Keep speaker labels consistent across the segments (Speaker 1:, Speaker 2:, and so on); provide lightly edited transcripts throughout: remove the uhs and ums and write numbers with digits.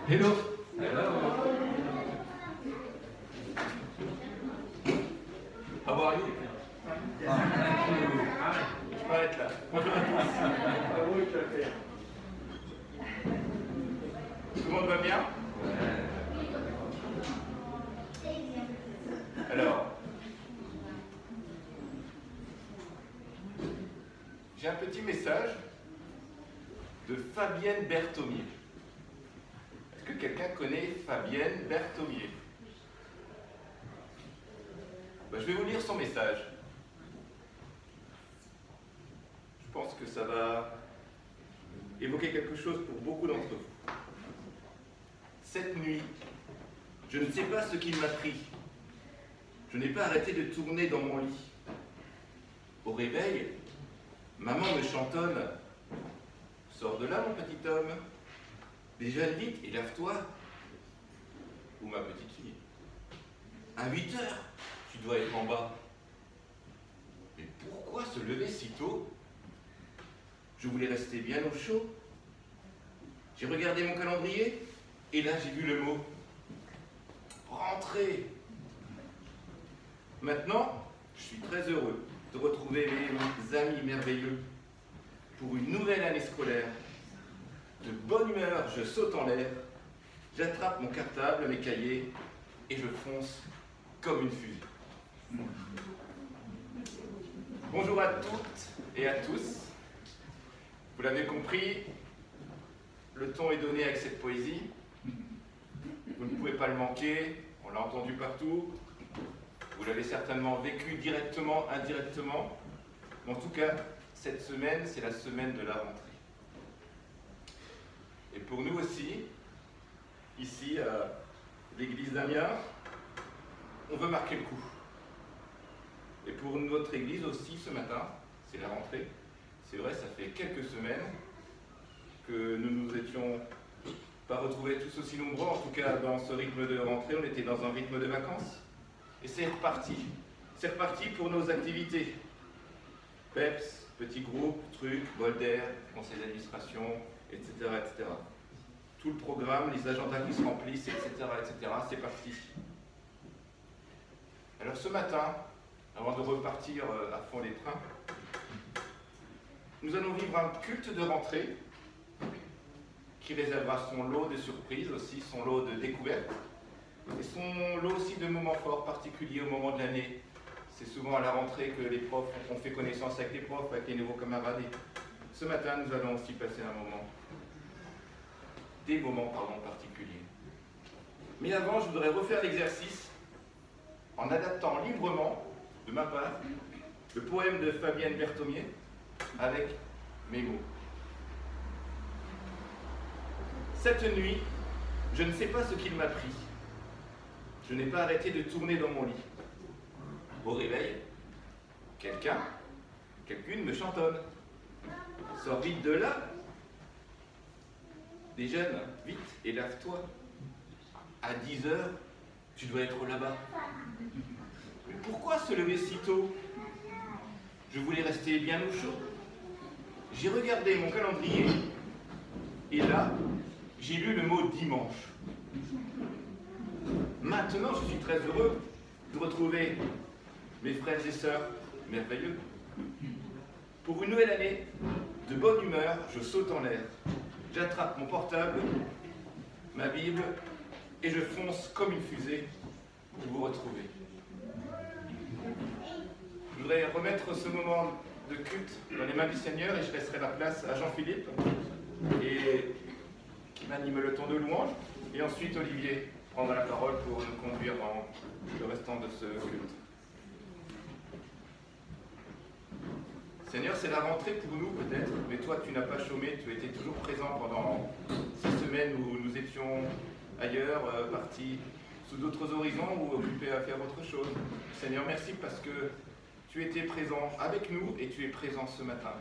Speaker 1: Hello.
Speaker 2: Hello.
Speaker 1: How are you? Je peux être là. Tout le monde va bien? Alors, j'ai un petit message de Fabienne Berthomier. Est-ce que quelqu'un connaît Fabienne Berthomier? Je vais vous lire son message. Je pense que ça va évoquer quelque chose pour beaucoup d'entre vous. Cette nuit, je ne sais pas ce qui m'a pris. Je n'ai pas arrêté de tourner dans mon lit. Au réveil, maman me chantonne. Sors de là, mon petit homme. Déjà vite et lave-toi. Ou ma petite fille. À 8 heures, tu dois être en bas. Mais pourquoi se lever si tôt? Je voulais rester bien au chaud. J'ai regardé mon calendrier et là j'ai vu le mot rentrée. Maintenant, je suis très heureux de retrouver mes amis merveilleux pour une nouvelle année scolaire. De bonne humeur, je saute en l'air, j'attrape mon cartable, mes cahiers et je fonce comme une fusée. Bonjour à toutes et à tous. Vous l'avez compris, le ton est donné avec cette poésie. Vous ne pouvez pas le manquer, on l'a entendu partout. Vous l'avez certainement vécu directement, indirectement. Mais en tout cas, cette semaine, c'est la semaine de la rentrée. Et pour nous aussi, ici, à l'église d'Amiens, on veut marquer le coup. Et pour notre église aussi, ce matin, c'est la rentrée. C'est vrai, ça fait quelques semaines que nous nous étions pas retrouvés tous aussi nombreux. En tout cas, dans ce rythme de rentrée, on était dans un rythme de vacances. Et c'est reparti. C'est reparti pour nos activités. PEPS, petits groupes, trucs, bol d'air, conseil d'administration, etc., etc. Tout le programme, les agendas qui se remplissent, etc., etc. C'est parti. Alors ce matin, avant de repartir à fond les trains, nous allons vivre un culte de rentrée qui réservera son lot de surprises, aussi son lot de découvertes, et son lot aussi de moments forts particuliers au moment de l'année. C'est souvent à la rentrée que les profs, on fait connaissance avec les profs, avec les nouveaux camarades. Et ce matin, nous allons aussi passer des moments particuliers. Mais avant, je voudrais refaire l'exercice en adaptant librement, de ma part, le poème de Fabienne Berthomier avec mes mots. Cette nuit, je ne sais pas ce qu'il m'a pris. Je n'ai pas arrêté de tourner dans mon lit. Au réveil, quelqu'une me chantonne. Sors vite de là. Déjeune, vite, et lave-toi. À 10 heures, tu dois être là-bas. Mais pourquoi se lever si tôt? Je voulais rester bien au chaud. J'ai regardé mon calendrier, et là, j'ai lu le mot dimanche. Maintenant, je suis très heureux de retrouver mes frères et sœurs merveilleux. Pour une nouvelle année, de bonne humeur, je saute en l'air. J'attrape mon portable, ma Bible, et je fonce comme une fusée pour vous retrouver. Je voudrais remettre ce moment de culte dans les mains du Seigneur et je laisserai la place à Jean-Philippe qui m'anime le temps de louange. Et ensuite, Olivier prendra la parole pour nous conduire dans le restant de ce culte. Seigneur, c'est la rentrée pour nous peut-être, mais toi tu n'as pas chômé, tu étais toujours présent pendant ces semaines où nous étions ailleurs, partis sous d'autres horizons ou occupés à faire autre chose. Seigneur, merci parce que tu étais présent avec nous et tu es présent ce matin.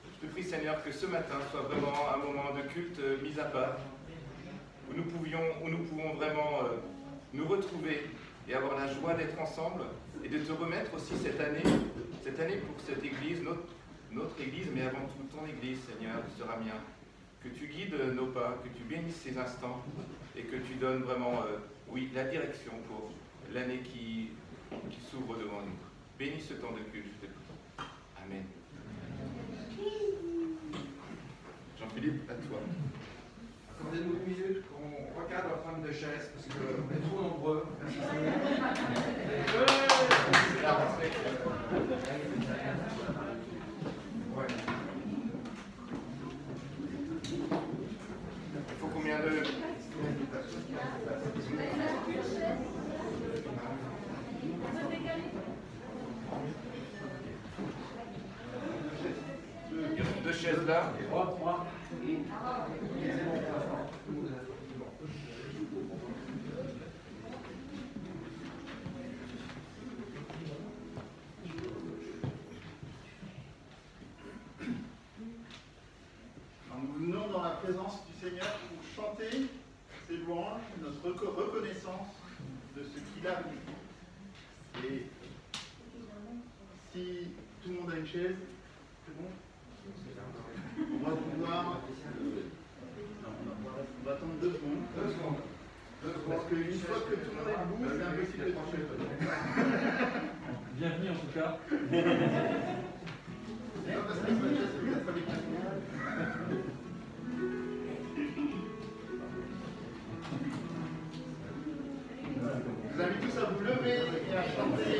Speaker 1: Je te prie Seigneur que ce matin soit vraiment un moment de culte mis à part, où nous pouvons vraiment nous retrouver et avoir la joie d'être ensemble et de te remettre aussi cette année pour cette église, notre église, mais avant tout ton église, Seigneur, qui sera mien. que tu guides nos pas, que tu bénisses ces instants et que tu donnes vraiment, oui, la direction pour l'année qui s'ouvre devant nous. Bénis ce temps de culte, je te prie. Amen. Jean-Philippe, à toi.
Speaker 2: Accordez-nous une minute qu'on recadre la femme de chaise parce qu'on est trop nombreux. Ouais.
Speaker 1: Il faut combien de... Deux chaises là.
Speaker 3: Nous venons dans la présence du Seigneur pour chanter ses louanges, notre reconnaissance de ce qu'il a fait. Et si tout le monde a une chaise, c'est bon? On va pouvoir... on va attendre 2 secondes.
Speaker 2: 2 secondes.
Speaker 3: Parce qu'une fois que tout le monde est debout, c'est impossible de changer.
Speaker 4: Bienvenue en tout cas.
Speaker 3: Non, parce que c'est pas chaise, vous êtes avec nous. Je vous invite tous à vous lever et à chanter.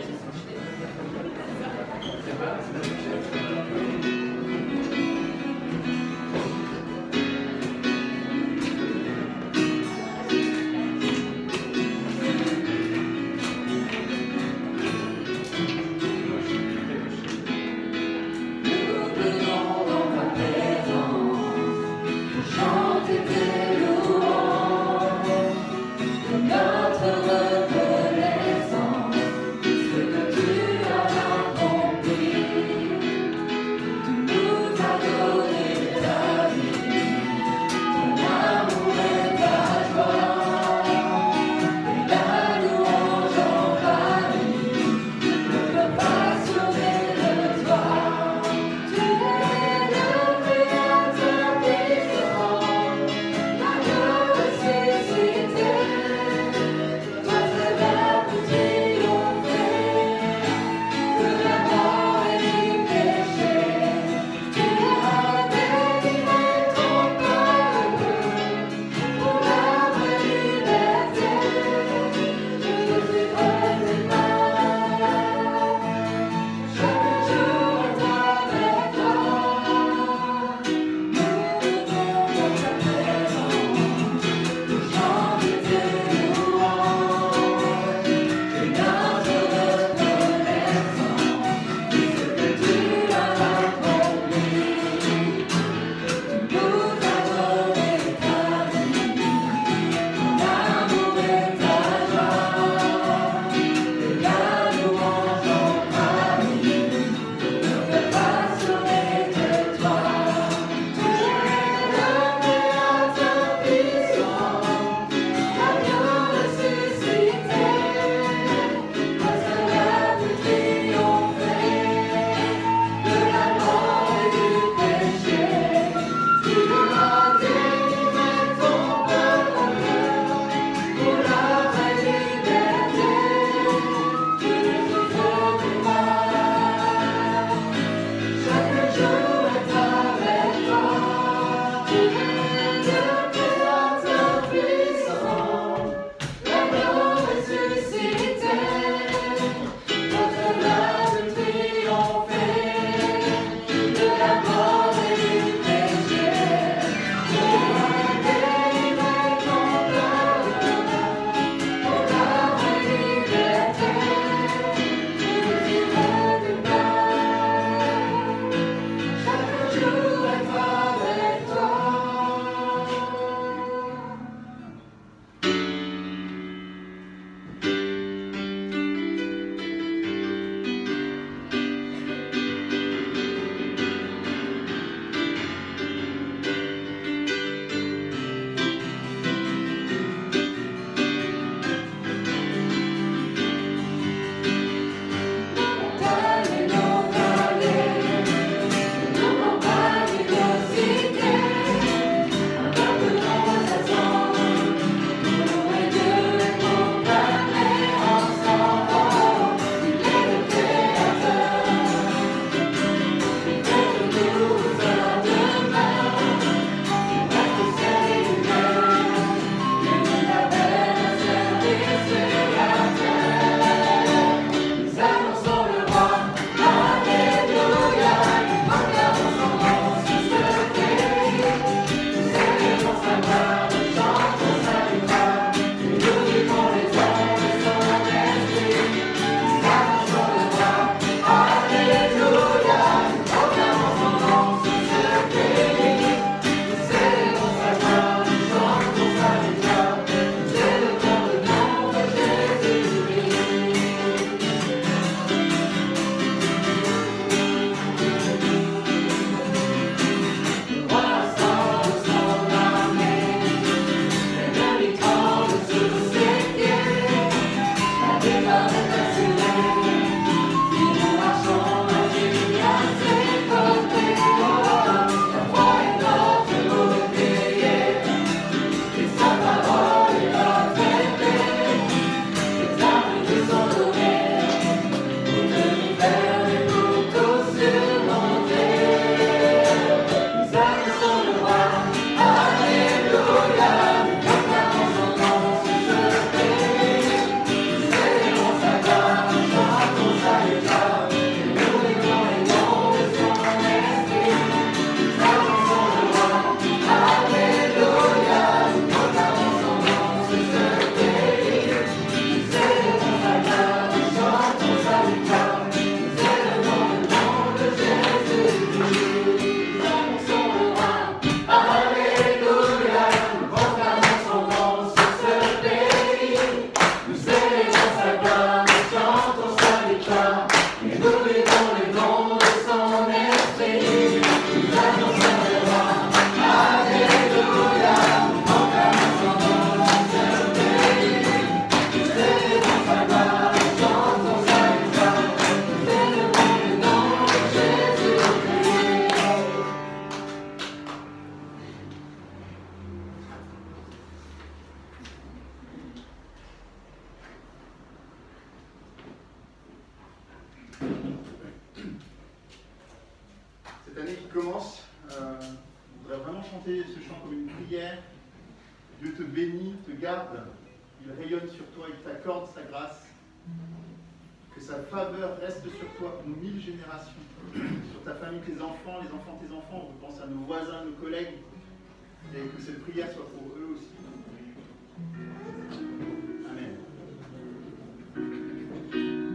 Speaker 3: cette année qui commence, on voudrait vraiment chanter ce chant comme une prière. Dieu te bénit, te garde, il rayonne sur toi, il t'accorde sa grâce. Que sa faveur reste sur toi pour 1000 générations, sur ta famille, tes enfants, les enfants de tes enfants. On pense à nos voisins, nos collègues, et que cette prière soit pour eux aussi. Amen.
Speaker 5: Amen.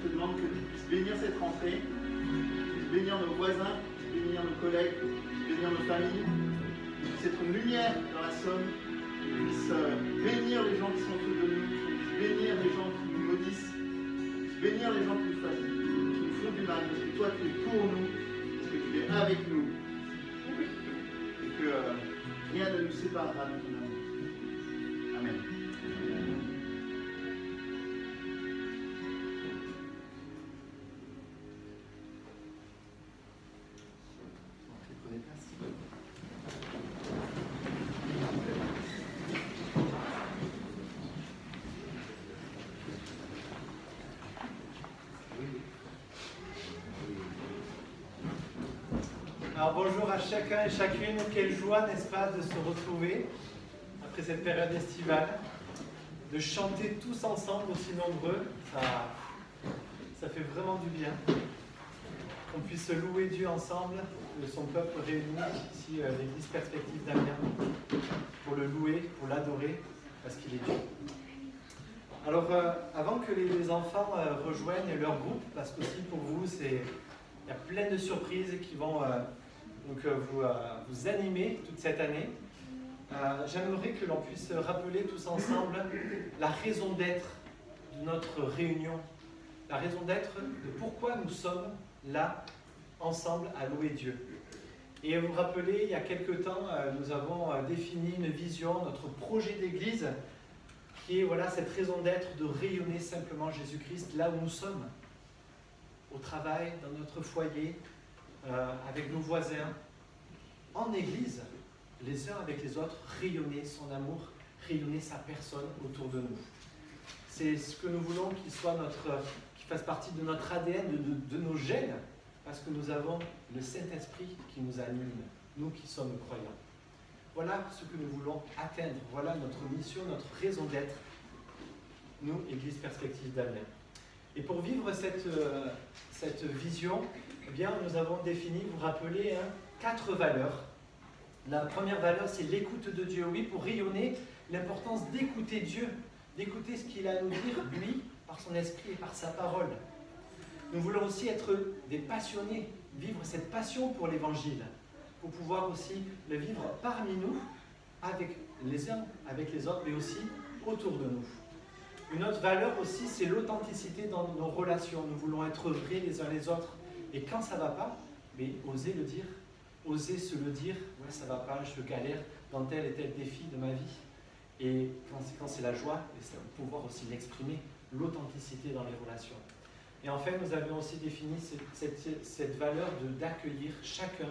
Speaker 3: te demande que tu puisses bénir cette rentrée, que tu puisses bénir nos voisins, que tu puisses bénir nos collègues, que tu puisses bénir nos familles, que tu puisses être une lumière dans la Somme, que tu puisses bénir les gens qui sont autour de nous, que tu puisses bénir les gens qui nous maudissent, que tu puisses bénir les gens qui nous font du mal, parce que toi tu es pour nous, parce que tu es avec nous, et que rien ne nous séparera de ton amour. Amen.
Speaker 5: Alors bonjour à chacun et chacune, quelle joie, n'est-ce pas, de se retrouver après cette période estivale, de chanter tous ensemble aussi nombreux, ça fait vraiment du bien, qu'on puisse louer Dieu ensemble, son peuple réuni ici à l'église Perspective d'Amiens, pour le louer, pour l'adorer, parce qu'il est Dieu. Alors avant que les enfants rejoignent leur groupe, parce qu'aussi pour vous, il y a plein de surprises qui vont vous animer toute cette année. J'aimerais que l'on puisse rappeler tous ensemble la raison d'être de notre réunion, la raison d'être de pourquoi nous sommes là ensemble à louer Dieu. Et vous rappelez, il y a quelque temps, nous avons défini une vision, notre projet d'église, qui est voilà, cette raison d'être de rayonner simplement Jésus-Christ là où nous sommes, au travail, dans notre foyer, avec nos voisins, en église, les uns avec les autres, rayonner son amour, rayonner sa personne autour de nous. C'est ce que nous voulons qu'il fasse partie de notre ADN, de nos gènes, parce que nous avons le Saint-Esprit qui nous anime, nous qui sommes croyants. Voilà ce que nous voulons atteindre, voilà notre mission, notre raison d'être, nous, Église Perspective d'Amiens. Et pour vivre cette vision, eh bien, nous avons défini, vous vous rappelez, 4 valeurs. La première valeur, c'est l'écoute de Dieu. Oui, pour rayonner, l'importance d'écouter Dieu, d'écouter ce qu'il a à nous dire, lui, par son esprit et par sa parole. Nous voulons aussi être des passionnés, vivre cette passion pour l'Évangile, pour pouvoir aussi le vivre parmi nous, avec les uns, avec les autres, mais aussi autour de nous. Une autre valeur aussi, c'est l'authenticité dans nos relations. Nous voulons être vrais les uns les autres. Et quand ça ne va pas, mais oser le dire, oser se le dire, ouais, ça ne va pas, je galère dans tel et tel défi de ma vie. Et quand c'est la joie, c'est pouvoir aussi l'exprimer, l'authenticité dans les relations. Et enfin, nous avions aussi défini cette valeur d'accueillir chacun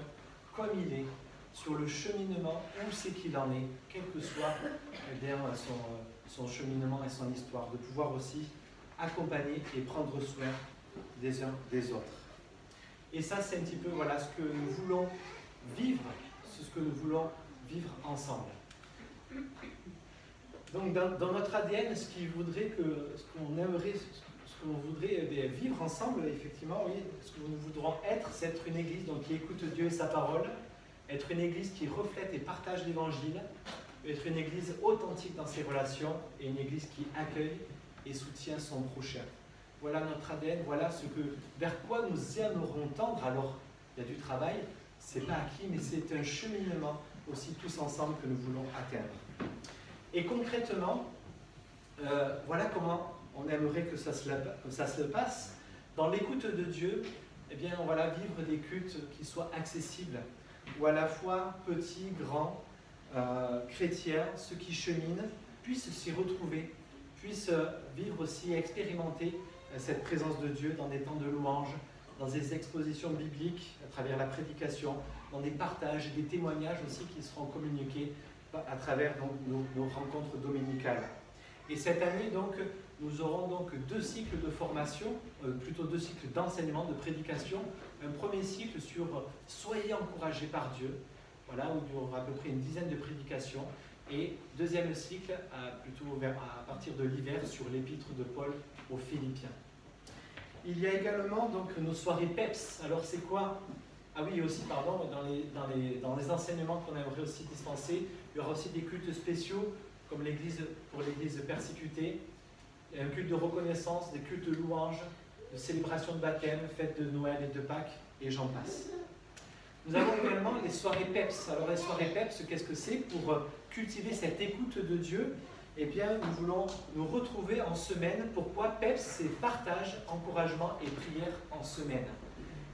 Speaker 5: comme il est, sur le cheminement, où c'est qu'il en est, quel que soit son cheminement et son histoire, de pouvoir aussi accompagner et prendre soin des uns des autres. Et ça, c'est un petit peu voilà, ce que nous voulons vivre, ce que nous voulons vivre ensemble. Donc, dans notre ADN, ce qu'on aimerait vivre ensemble, effectivement, oui, ce que nous voudrons être, c'est être une église donc, qui écoute Dieu et sa parole, être une église qui reflète et partage l'évangile, être une église authentique dans ses relations et une église qui accueille et soutient son prochain. Voilà notre ADN, voilà vers quoi nous aimerons tendre. Alors, il y a du travail, c'est pas acquis, mais c'est un cheminement aussi tous ensemble que nous voulons atteindre. Et concrètement, voilà comment on aimerait que ça se passe. Dans l'écoute de Dieu, eh bien, on va vivre des cultes qui soient accessibles, où à la fois petits, grands, chrétiens, ceux qui cheminent, puissent s'y retrouver, puissent vivre aussi et expérimenter cette présence de Dieu dans des temps de louange, dans des expositions bibliques à travers la prédication, dans des partages, des témoignages aussi qui seront communiqués à travers donc, nos rencontres dominicales. Et cette année, donc, nous aurons donc 2 cycles de formation, plutôt 2 cycles d'enseignement, de prédication. Un premier cycle sur « Soyez encouragés par Dieu », voilà, où il y aura à peu près une dizaine de prédications. Et deuxième cycle, plutôt à partir de l'hiver, sur l'épître de Paul aux Philippiens. Il y a également donc nos soirées PEPS. Alors c'est quoi? Ah oui, aussi, pardon, dans les enseignements qu'on aimerait aussi dispenser, il y aura aussi des cultes spéciaux, comme pour l'église persécutée, un culte de reconnaissance, des cultes de louange, de célébration de baptême, fête de Noël et de Pâques, et j'en passe. Nous avons également les soirées PEPS. Alors les soirées PEPS, qu'est-ce que c'est? Pour cultiver cette écoute de Dieu, eh bien, nous voulons nous retrouver en semaine. Pourquoi? PEPS, c'est partage, encouragement et prière en semaine.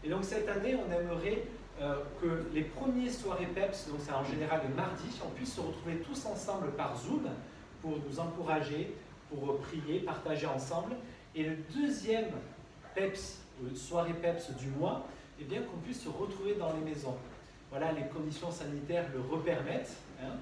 Speaker 5: Et donc cette année, on aimerait que les premiers soirées PEPS, donc c'est en général le mardi, on puisse se retrouver tous ensemble par Zoom pour nous encourager, pour prier, partager ensemble. Et le deuxième PEPS, soirée PEPS du mois, eh bien qu'on puisse se retrouver dans les maisons. Voilà, les conditions sanitaires le repermettent, hein,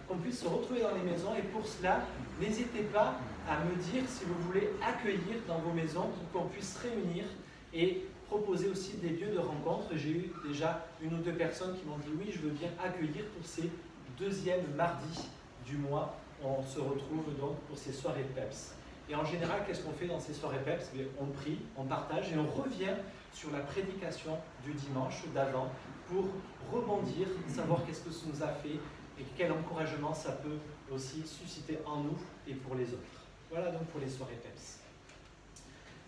Speaker 5: qu'on puisse se retrouver dans les maisons. Et pour cela, n'hésitez pas à me dire si vous voulez accueillir dans vos maisons pour qu'on puisse se réunir et proposer aussi des lieux de rencontre. J'ai eu déjà une ou deux personnes qui m'ont dit oui, je veux bien accueillir pour ces deuxièmes mardis du mois. On se retrouve donc pour ces soirées PEPS. Et en général, qu'est-ce qu'on fait dans ces soirées PEPS? On prie, on partage et on revient sur la prédication du dimanche d'avant pour rebondir, savoir qu'est-ce que ça nous a fait et quel encouragement ça peut aussi susciter en nous et pour les autres. Voilà donc pour les soirées PEPS.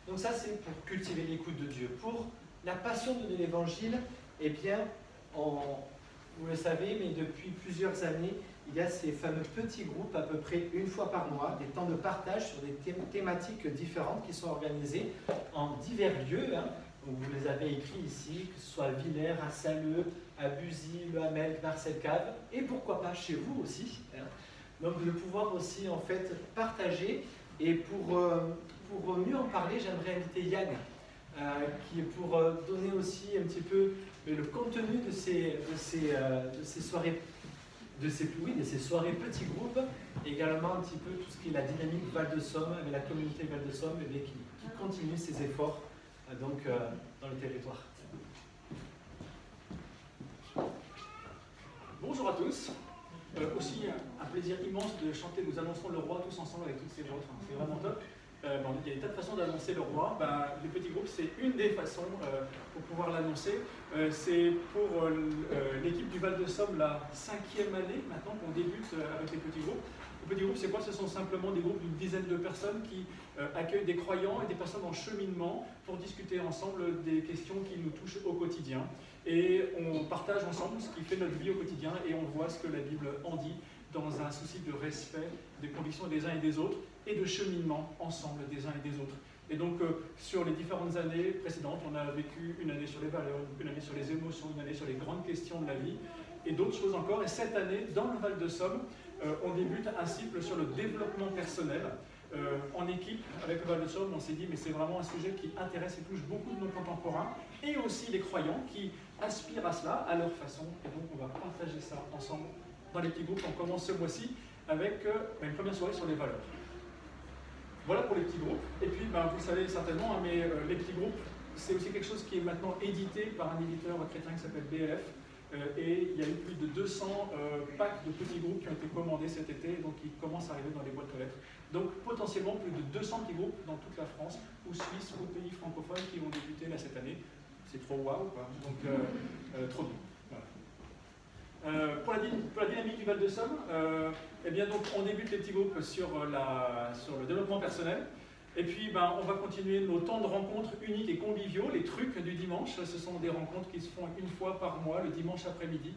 Speaker 5: Donc ça, c'est pour cultiver l'écoute de Dieu. Pour la passion de l'évangile, eh bien, vous le savez, mais depuis plusieurs années, il y a ces fameux petits groupes, à peu près une fois par mois, des temps de partage sur des thématiques différentes qui sont organisées en divers lieux. Hein. Donc vous les avez écrits ici, que ce soit à Villers, à Salleux, à Buzy, Le Hamel, Marcel-Cave, et pourquoi pas chez vous aussi. Hein. Donc de pouvoir aussi en fait partager. Et pour mieux en parler, j'aimerais inviter Yann, qui est pour donner aussi un petit peu le contenu de ces soirées, de ces soirées petits groupes, et également un petit peu tout ce qui est la dynamique Val de Somme, avec la communauté Val de Somme, qui continue ses efforts donc, dans le territoire.
Speaker 4: Bonjour à tous. Aussi un plaisir immense de chanter Nous annoncerons le roi tous ensemble avec toutes ces vôtres. C'est vraiment top. Il y a des tas de façons d'annoncer le roi. Les petits groupes, c'est une des façons pour pouvoir l'annoncer. C'est pour l'équipe du Val de Somme la 5e année maintenant qu'on débute avec les petits groupes. Les petits groupes, c'est quoi? Ce sont simplement des groupes d'une dizaine de personnes qui accueillent des croyants et des personnes en cheminement pour discuter ensemble des questions qui nous touchent au quotidien. Et on partage ensemble ce qui fait notre vie au quotidien et on voit ce que la Bible en dit dans un souci de respect des convictions des uns et des autres et de cheminement ensemble des uns et des autres. Et donc, sur les différentes années précédentes, on a vécu une année sur les valeurs, une année sur les émotions, une année sur les grandes questions de la vie et d'autres choses encore. Et cette année, dans le Val de Somme, on débute un cycle sur le développement personnel. En équipe, avec le Val de Somme, on s'est dit, mais c'est vraiment un sujet qui intéresse et touche beaucoup de nos contemporains et aussi les croyants qui aspirent à cela à leur façon. Et donc, on va partager ça ensemble dans les petits groupes. On commence ce mois-ci avec une première soirée sur les valeurs. Voilà pour les petits groupes. Et puis, vous le savez certainement, mais les petits groupes, c'est aussi quelque chose qui est maintenant édité par un éditeur chrétien qui s'appelle BLF. Et il y a eu plus de 200 packs de petits groupes qui ont été commandés cet été, donc ils commencent à arriver dans les boîtes aux lettres. Donc potentiellement plus de 200 petits groupes dans toute la France, ou Suisse, ou pays francophones qui vont débuter là cette année. C'est trop waouh, quoi. Donc trop bien. Voilà. Pour la dynamique du Val de Somme, eh bien donc on débute les petits groupes sur le développement personnel. Et puis on va continuer nos temps de rencontres uniques et conviviaux, les trucs du dimanche. Ce sont des rencontres qui se font une fois par mois, le dimanche après-midi,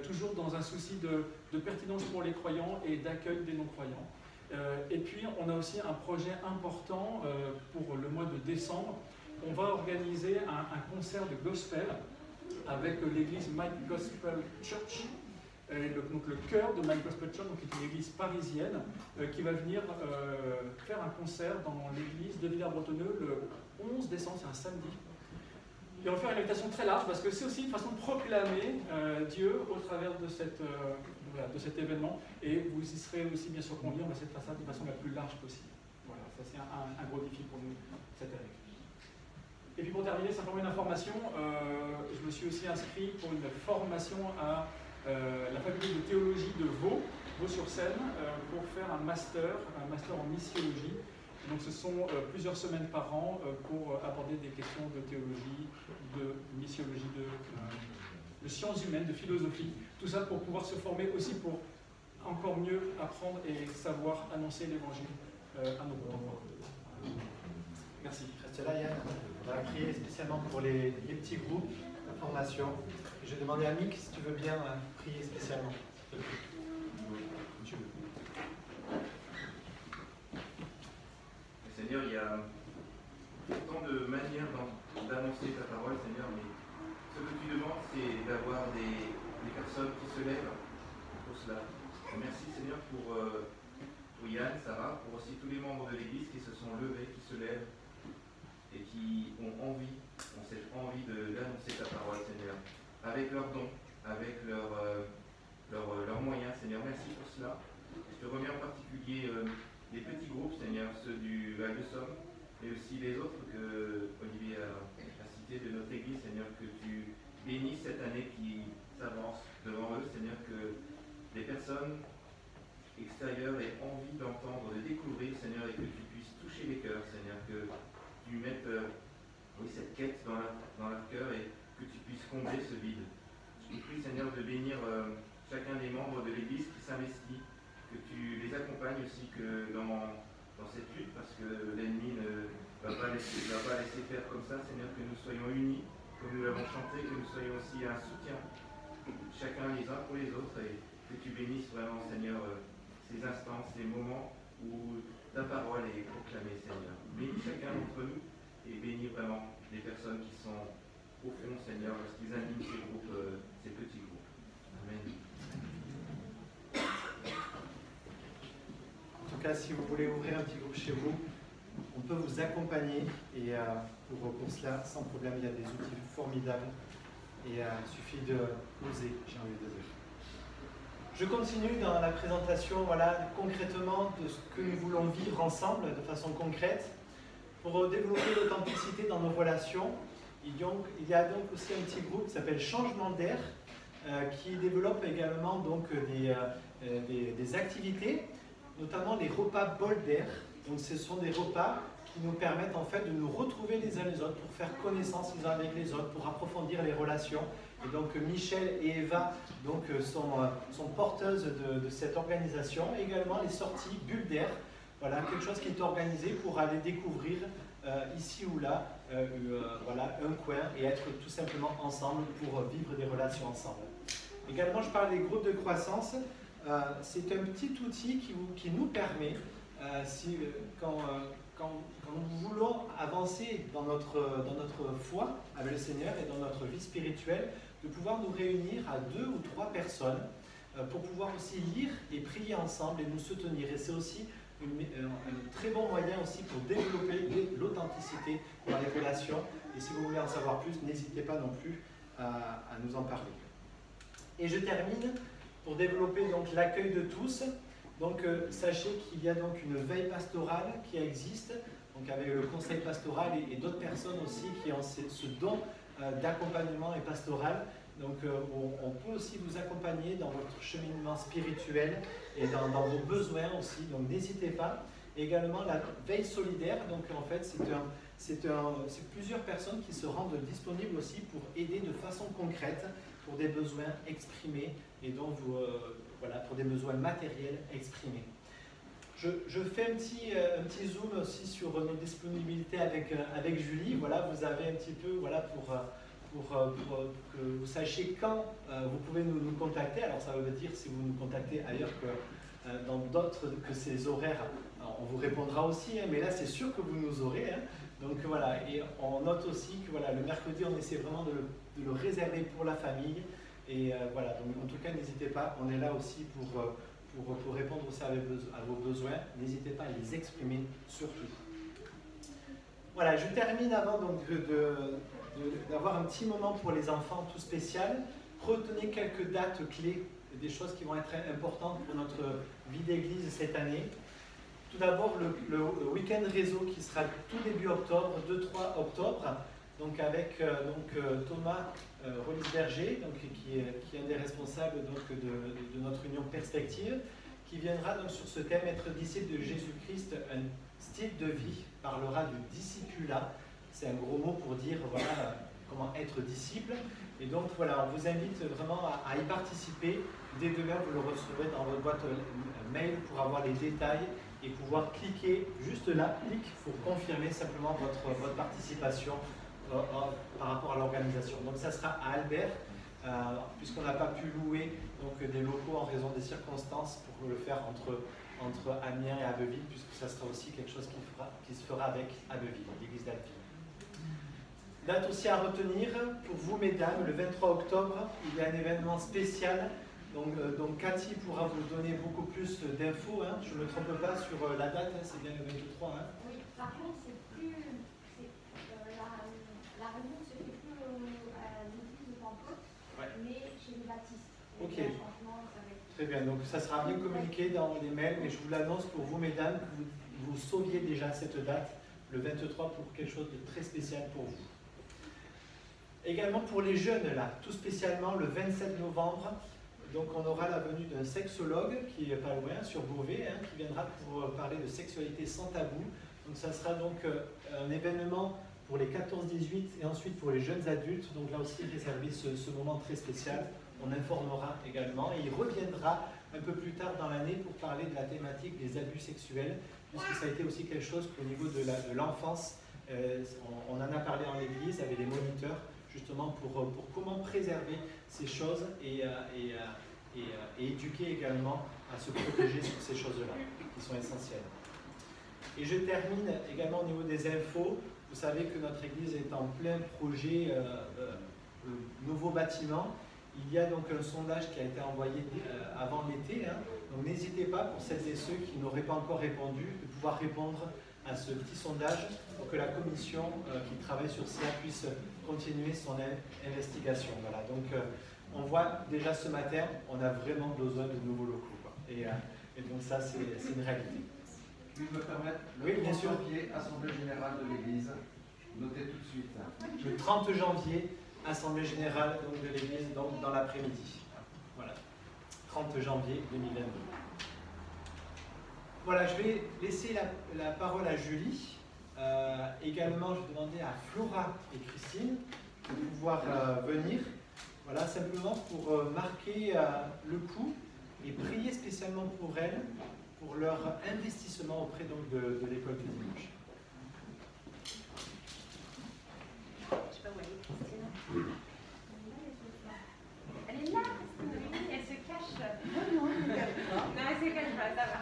Speaker 4: toujours dans un souci de pertinence pour les croyants et d'accueil des non-croyants. Et puis on a aussi un projet important pour le mois de décembre. On va organiser un concert de gospel avec l'église My Gospel Church. Donc le chœur de My Gospel Church, qui est une église parisienne, qui va venir faire un concert dans l'église de Villers-Bretonneux le 11 décembre, c'est un samedi. Et on va faire une invitation très large parce que c'est aussi une façon de proclamer Dieu au travers de cet événement. Et vous y serez aussi bien sûr conviés, on va essayer de faire ça de façon la plus large possible. Voilà, ça c'est un gros défi pour nous cette année. Et puis pour terminer, simplement une information, je me suis aussi inscrit pour une formation à la faculté de théologie de Vaux-sur-Seine, pour faire un master en missiologie. Donc ce sont plusieurs semaines par an pour aborder des questions de théologie, de missiologie, de sciences humaines, de philosophie. Tout ça pour pouvoir se former aussi pour encore mieux apprendre et savoir annoncer l'évangile à nos contemporains. Merci.
Speaker 5: reste là, Yann. On va prier spécialement pour les petits groupes d'information. Et je vais demander à Mick si tu veux bien prier spécialement. Tu veux.
Speaker 1: Seigneur, il y a tant de manières d'annoncer ta parole, Seigneur, mais ce que tu demandes, c'est d'avoir des personnes qui se lèvent pour cela. Merci, Seigneur, pour Yann, Sarah, pour aussi tous les membres de l'Église qui se sont levés, qui se lèvent et qui ont cette envie d'annoncer ta parole, Seigneur, avec leurs dons, avec leurs moyens, Seigneur. Merci pour cela. Je te remets en particulier les petits groupes, Seigneur, ceux du Val de Somme, et aussi les autres que Olivier a cités de notre Église, Seigneur, que tu bénisses cette année qui s'avance devant eux, Seigneur, que les personnes extérieures aient envie d'entendre, de découvrir, Seigneur, et que tu puisses toucher les cœurs, Seigneur, que tu mettes cette quête dans leur cœur et que tu puisses combler ce vide. Je te prie, Seigneur, de bénir chacun des membres de l'Église qui s'investit, que tu les accompagnes aussi que dans cette lutte, parce que l'ennemi ne va pas laisser faire comme ça, Seigneur, que nous soyons unis, comme nous l'avons chanté, que nous soyons aussi un soutien, chacun les uns pour les autres, et que tu bénisses vraiment, Seigneur, ces instants, ces moments où ta parole est proclamée, Seigneur. Bénis chacun d'entre nous et bénis vraiment les personnes qui sont au fond, Seigneur, lorsqu'ils animent ces groupes, ces petits groupes. Amen.
Speaker 5: En tout cas, si vous voulez ouvrir un petit groupe chez vous, on peut vous accompagner et pour cela, sans problème, il y a des outils formidables et il suffit de oser, j'ai envie de dire. Je continue dans la présentation concrètement de ce que nous voulons vivre ensemble de façon concrète. Pour développer l'authenticité dans nos relations, il y a donc aussi un petit groupe qui s'appelle Changement d'air qui développe également donc des activités, notamment les repas bol d'air. Donc ce sont des repas qui nous permettent en fait de nous retrouver les uns les autres pour faire connaissance les uns avec les autres, pour approfondir les relations. Et donc Michel et Eva donc, sont porteuses de cette organisation. Également les sorties bulles d'air, voilà, quelque chose qui est organisé pour aller découvrir ici ou là un coin et être tout simplement ensemble pour vivre des relations ensemble. Également je parle des groupes de croissance. C'est un petit outil qui nous permet, quand nous voulons avancer dans notre foi avec le Seigneur et dans notre vie spirituelle, de pouvoir nous réunir à 2 ou 3 personnes pour pouvoir aussi lire et prier ensemble et nous soutenir. Et c'est aussi un très bon moyen aussi pour développer l'authenticité dans les relations. Et si vous voulez en savoir plus, n'hésitez pas non plus à nous en parler. Et je termine pour développer donc l'accueil de tous. Donc sachez qu'il y a donc une veille pastorale qui existe, donc avec le conseil pastoral et d'autres personnes aussi qui ont ce don d'accompagnement et pastoral. Donc on peut aussi vous accompagner dans votre cheminement spirituel et dans vos besoins aussi, donc n'hésitez pas. Également la veille solidaire, donc en fait c'est plusieurs personnes qui se rendent disponibles aussi pour aider de façon concrète pour des besoins exprimés et donc pour des besoins matériels exprimés. Je fais un petit zoom aussi sur nos disponibilités avec Julie. Voilà, vous avez un petit peu pour que vous sachiez quand vous pouvez nous contacter. Alors ça veut dire si vous nous contactez ailleurs que dans d'autres que ces horaires, on vous répondra aussi, hein, mais là c'est sûr que vous nous aurez. Hein. Donc voilà, et on note aussi que le mercredi on essaie vraiment de le réserver pour la famille. Et voilà, donc en tout cas n'hésitez pas, on est là aussi pour répondre aussi à vos besoins. N'hésitez pas à les exprimer surtout. Voilà, je termine avant donc d'avoir un petit moment pour les enfants tout spécial. Retenez quelques dates clés, des choses qui vont être importantes pour notre vie d'église cette année. Tout d'abord le week-end réseau qui sera tout début octobre, 2-3 octobre, donc avec Thomas Rollis-Berger, qui est un des responsables de notre union Perspective, qui viendra donc sur ce thème être disciple de Jésus-Christ, un style de vie, parlera du discipulat. C'est un gros mot pour dire comment être disciple. Et donc voilà, on vous invite vraiment à y participer. Dès demain, vous le recevrez dans votre boîte mail pour avoir les détails et pouvoir cliquer juste là, clic, pour confirmer simplement votre participation par rapport à l'organisation. Donc ça sera à Albert, puisqu'on n'a pas pu louer donc, des locaux en raison des circonstances pour le faire entre Amiens et Abbeville, puisque ça sera aussi quelque chose qui se fera avec Abbeville, l'église d'Abbeville. Date aussi à retenir, pour vous mesdames, le 23 octobre, il y a un événement spécial. Donc Cathy pourra vous donner beaucoup plus d'infos. Hein. Je ne me trompe pas sur la date, hein, c'est bien le 23. Hein.
Speaker 6: Oui, par contre, c'est plus. La réunion se fait plus à l'église de Pentecôte, ouais, mais chez les baptistes.
Speaker 5: Ok. Très bien, donc ça sera bien communiqué dans les mails, mais je vous l'annonce pour vous, mesdames, que vous sauviez déjà cette date, le 23, pour quelque chose de très spécial pour vous. Également pour les jeunes, là, tout spécialement le 27 novembre, donc on aura la venue d'un sexologue qui est pas loin, sur Beauvais, hein, qui viendra pour parler de sexualité sans tabou. Donc ça sera donc un événement pour les 14-18 et ensuite pour les jeunes adultes, donc là aussi réservé ce moment très spécial. On informera également et il reviendra un peu plus tard dans l'année pour parler de la thématique des abus sexuels, puisque ça a été aussi quelque chose qu'au niveau de l'enfance, on en a parlé en église avec les moniteurs, justement pour comment préserver ces choses et éduquer également à se protéger sur ces choses-là, qui sont essentielles. Et je termine également au niveau des infos. Vous savez que notre église est en plein projet nouveau bâtiment. Il y a donc un sondage qui a été envoyé avant l'été. Hein. Donc n'hésitez pas, pour celles et ceux qui n'auraient pas encore répondu, de pouvoir répondre à ce petit sondage pour que la commission qui travaille sur ça puisse continuer son investigation. Voilà. Donc on voit déjà ce matin, on a vraiment besoin de nouveaux locaux. Quoi. Et donc ça, c'est une réalité.
Speaker 2: Puis me permettre, le
Speaker 5: oui,
Speaker 2: 30 janvier, Assemblée Générale de l'Église. Notez tout de suite.
Speaker 5: Le 30 janvier, Assemblée Générale donc, de l'Église, donc dans l'après-midi. Voilà. 30 janvier 2022. Voilà, je vais laisser la parole à Julie. Également, je vais demander à Flora et Christine de pouvoir venir. Voilà, simplement pour marquer le coup et prier spécialement pour elles, pour leur investissement auprès donc, de l'école du dimanche.
Speaker 6: Je sais pas où elle est, Christine. Elle est là, Christine. Elle se cache. Non, elle se cache pas, ça va.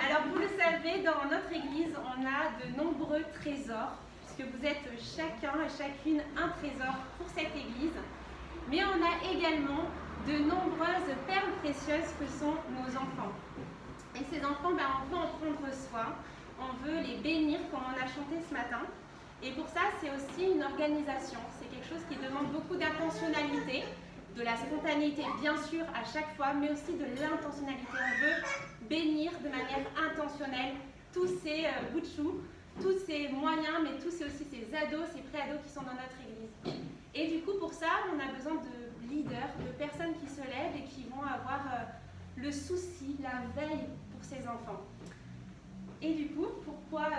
Speaker 6: Alors, vous le savez, dans notre église, on a de nombreux trésors, puisque vous êtes chacun et chacune un trésor pour cette église. Mais on a également de nombreuses perles précieuses que sont nos enfants. Et ces enfants, on veut en prendre soin, on veut les bénir comme on a chanté ce matin. Et pour ça, c'est aussi une organisation. C'est quelque chose qui demande beaucoup d'intentionnalité, de la spontanéité bien sûr à chaque fois, mais aussi de l'intentionnalité. On veut bénir de manière intentionnelle tous ces bouts de chou, tous ces moyens, mais tous aussi ces ados, ces pré-ados qui sont dans notre église. Et du coup, pour ça, on a besoin de leaders, de personnes qui se lèvent et qui vont avoir le souci, la veille pour ces enfants. Et du coup, pourquoi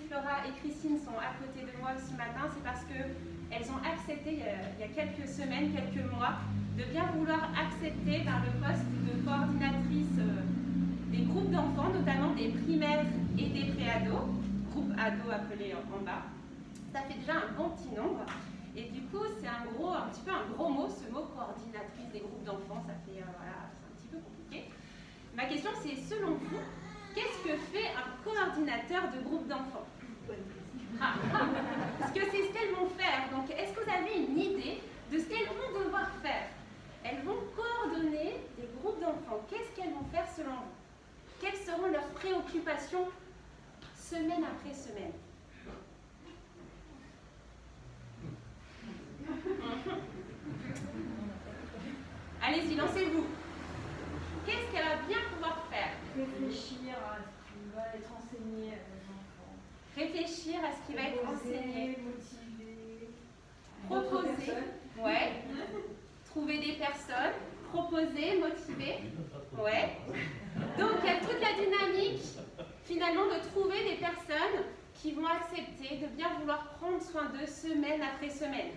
Speaker 6: Flora et Christine sont à côté de moi ce matin, c'est parce qu'elles ont accepté il y a quelques semaines, quelques mois, de bien vouloir accepter par le poste de coordinatrice des groupes d'enfants, notamment des primaires et des pré-ados, groupe ados appelé en bas. Ça fait déjà un bon petit nombre. Et du coup, c'est un petit peu un gros mot, ce mot coordinatrice des groupes d'enfants, ça fait, voilà, c'est un petit peu compliqué. Ma question, c'est selon vous, qu'est-ce que fait un coordinateur de groupe d'enfants? Parce que c'est ce qu'elles vont faire. Donc, est-ce que vous avez une idée de ce qu'elles vont devoir faire? Elles vont coordonner des groupes d'enfants. Qu'est-ce qu'elles vont faire selon vous? Quelles seront leurs préoccupations semaine après semaine? Allez-y, lancez-vous. Qu'est-ce qu'elle va bien pouvoir faire?
Speaker 7: Réfléchir à ce qui va être enseigné à nos enfants.
Speaker 6: Réfléchir à ce qui va être enseigné.
Speaker 7: Motiver.
Speaker 6: Proposer. Ouais. Trouver des personnes. Proposer, motiver. Ouais. Donc il y a toute la dynamique finalement de trouver des personnes qui vont accepter de bien vouloir prendre soin d'eux semaine après semaine.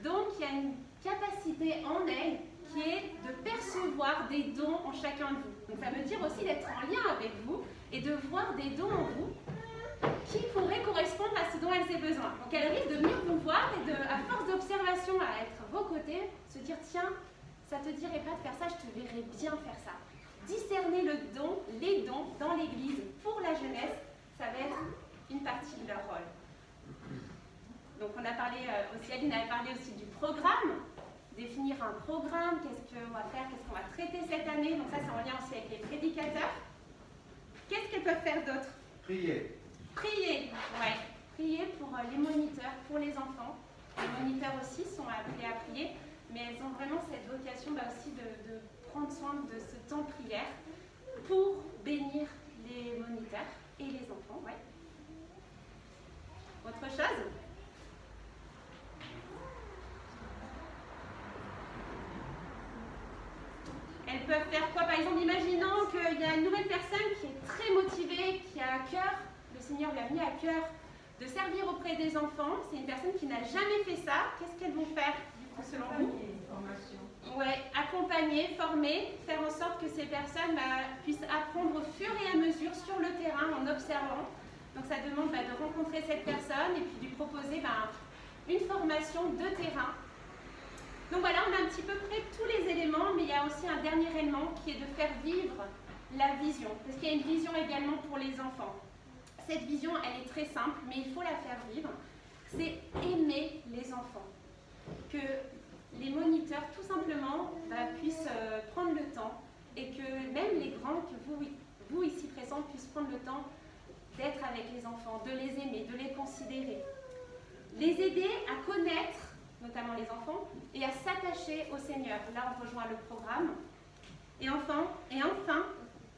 Speaker 6: Donc il y a une capacité en elles qui est de percevoir des dons en chacun de vous. Donc ça veut dire aussi d'être en lien avec vous et de voir des dons en vous qui pourraient correspondre à ce dont elles aient besoin. Donc elles risquent de venir vous voir et à force d'observation à être à vos côtés, se dire tiens, ça te dirait pas de faire ça, je te verrais bien faire ça. Discerner les dons dans l'Église pour la jeunesse, ça va être une partie de leur rôle. Donc on a parlé aussi, Aline avait parlé aussi du programme, définir un programme, qu'est-ce qu'on va faire, qu'est-ce qu'on va traiter cette année. Donc ça c'est en lien aussi avec les prédicateurs. Qu'est-ce qu'elles peuvent faire d'autre?
Speaker 2: Prier.
Speaker 6: Prier, ouais. Prier pour les moniteurs, pour les enfants. Les moniteurs aussi sont appelés à prier, mais elles ont vraiment cette vocation aussi de prendre soin de ce temps prière pour bénir les moniteurs et les enfants, ouais. Autre chose? Elles peuvent faire quoi? Par exemple, imaginons qu'il y a une nouvelle personne qui est très motivée, qui a à cœur, le Seigneur lui a mis à cœur de servir auprès des enfants. C'est une personne qui n'a jamais fait ça. Qu'est-ce qu'elles vont faire, du coup, selon vous? Ouais, accompagner, former, faire en sorte que ces personnes puissent apprendre au fur et à mesure sur le terrain en observant. Donc ça demande de rencontrer cette personne et puis de lui proposer une formation de terrain. Donc voilà, on a un petit peu près tous les éléments, mais il y a aussi un dernier élément qui est de faire vivre la vision. Parce qu'il y a une vision également pour les enfants. Cette vision, elle est très simple, mais il faut la faire vivre. C'est aimer les enfants. Que les moniteurs, tout simplement, puissent prendre le temps et que même les grands, que vous ici présents, puissent prendre le temps d'être avec les enfants, de les aimer, de les considérer. Les aider à connaître, notamment les enfants, et à s'attacher au Seigneur. Là, on rejoint le programme. Et enfin,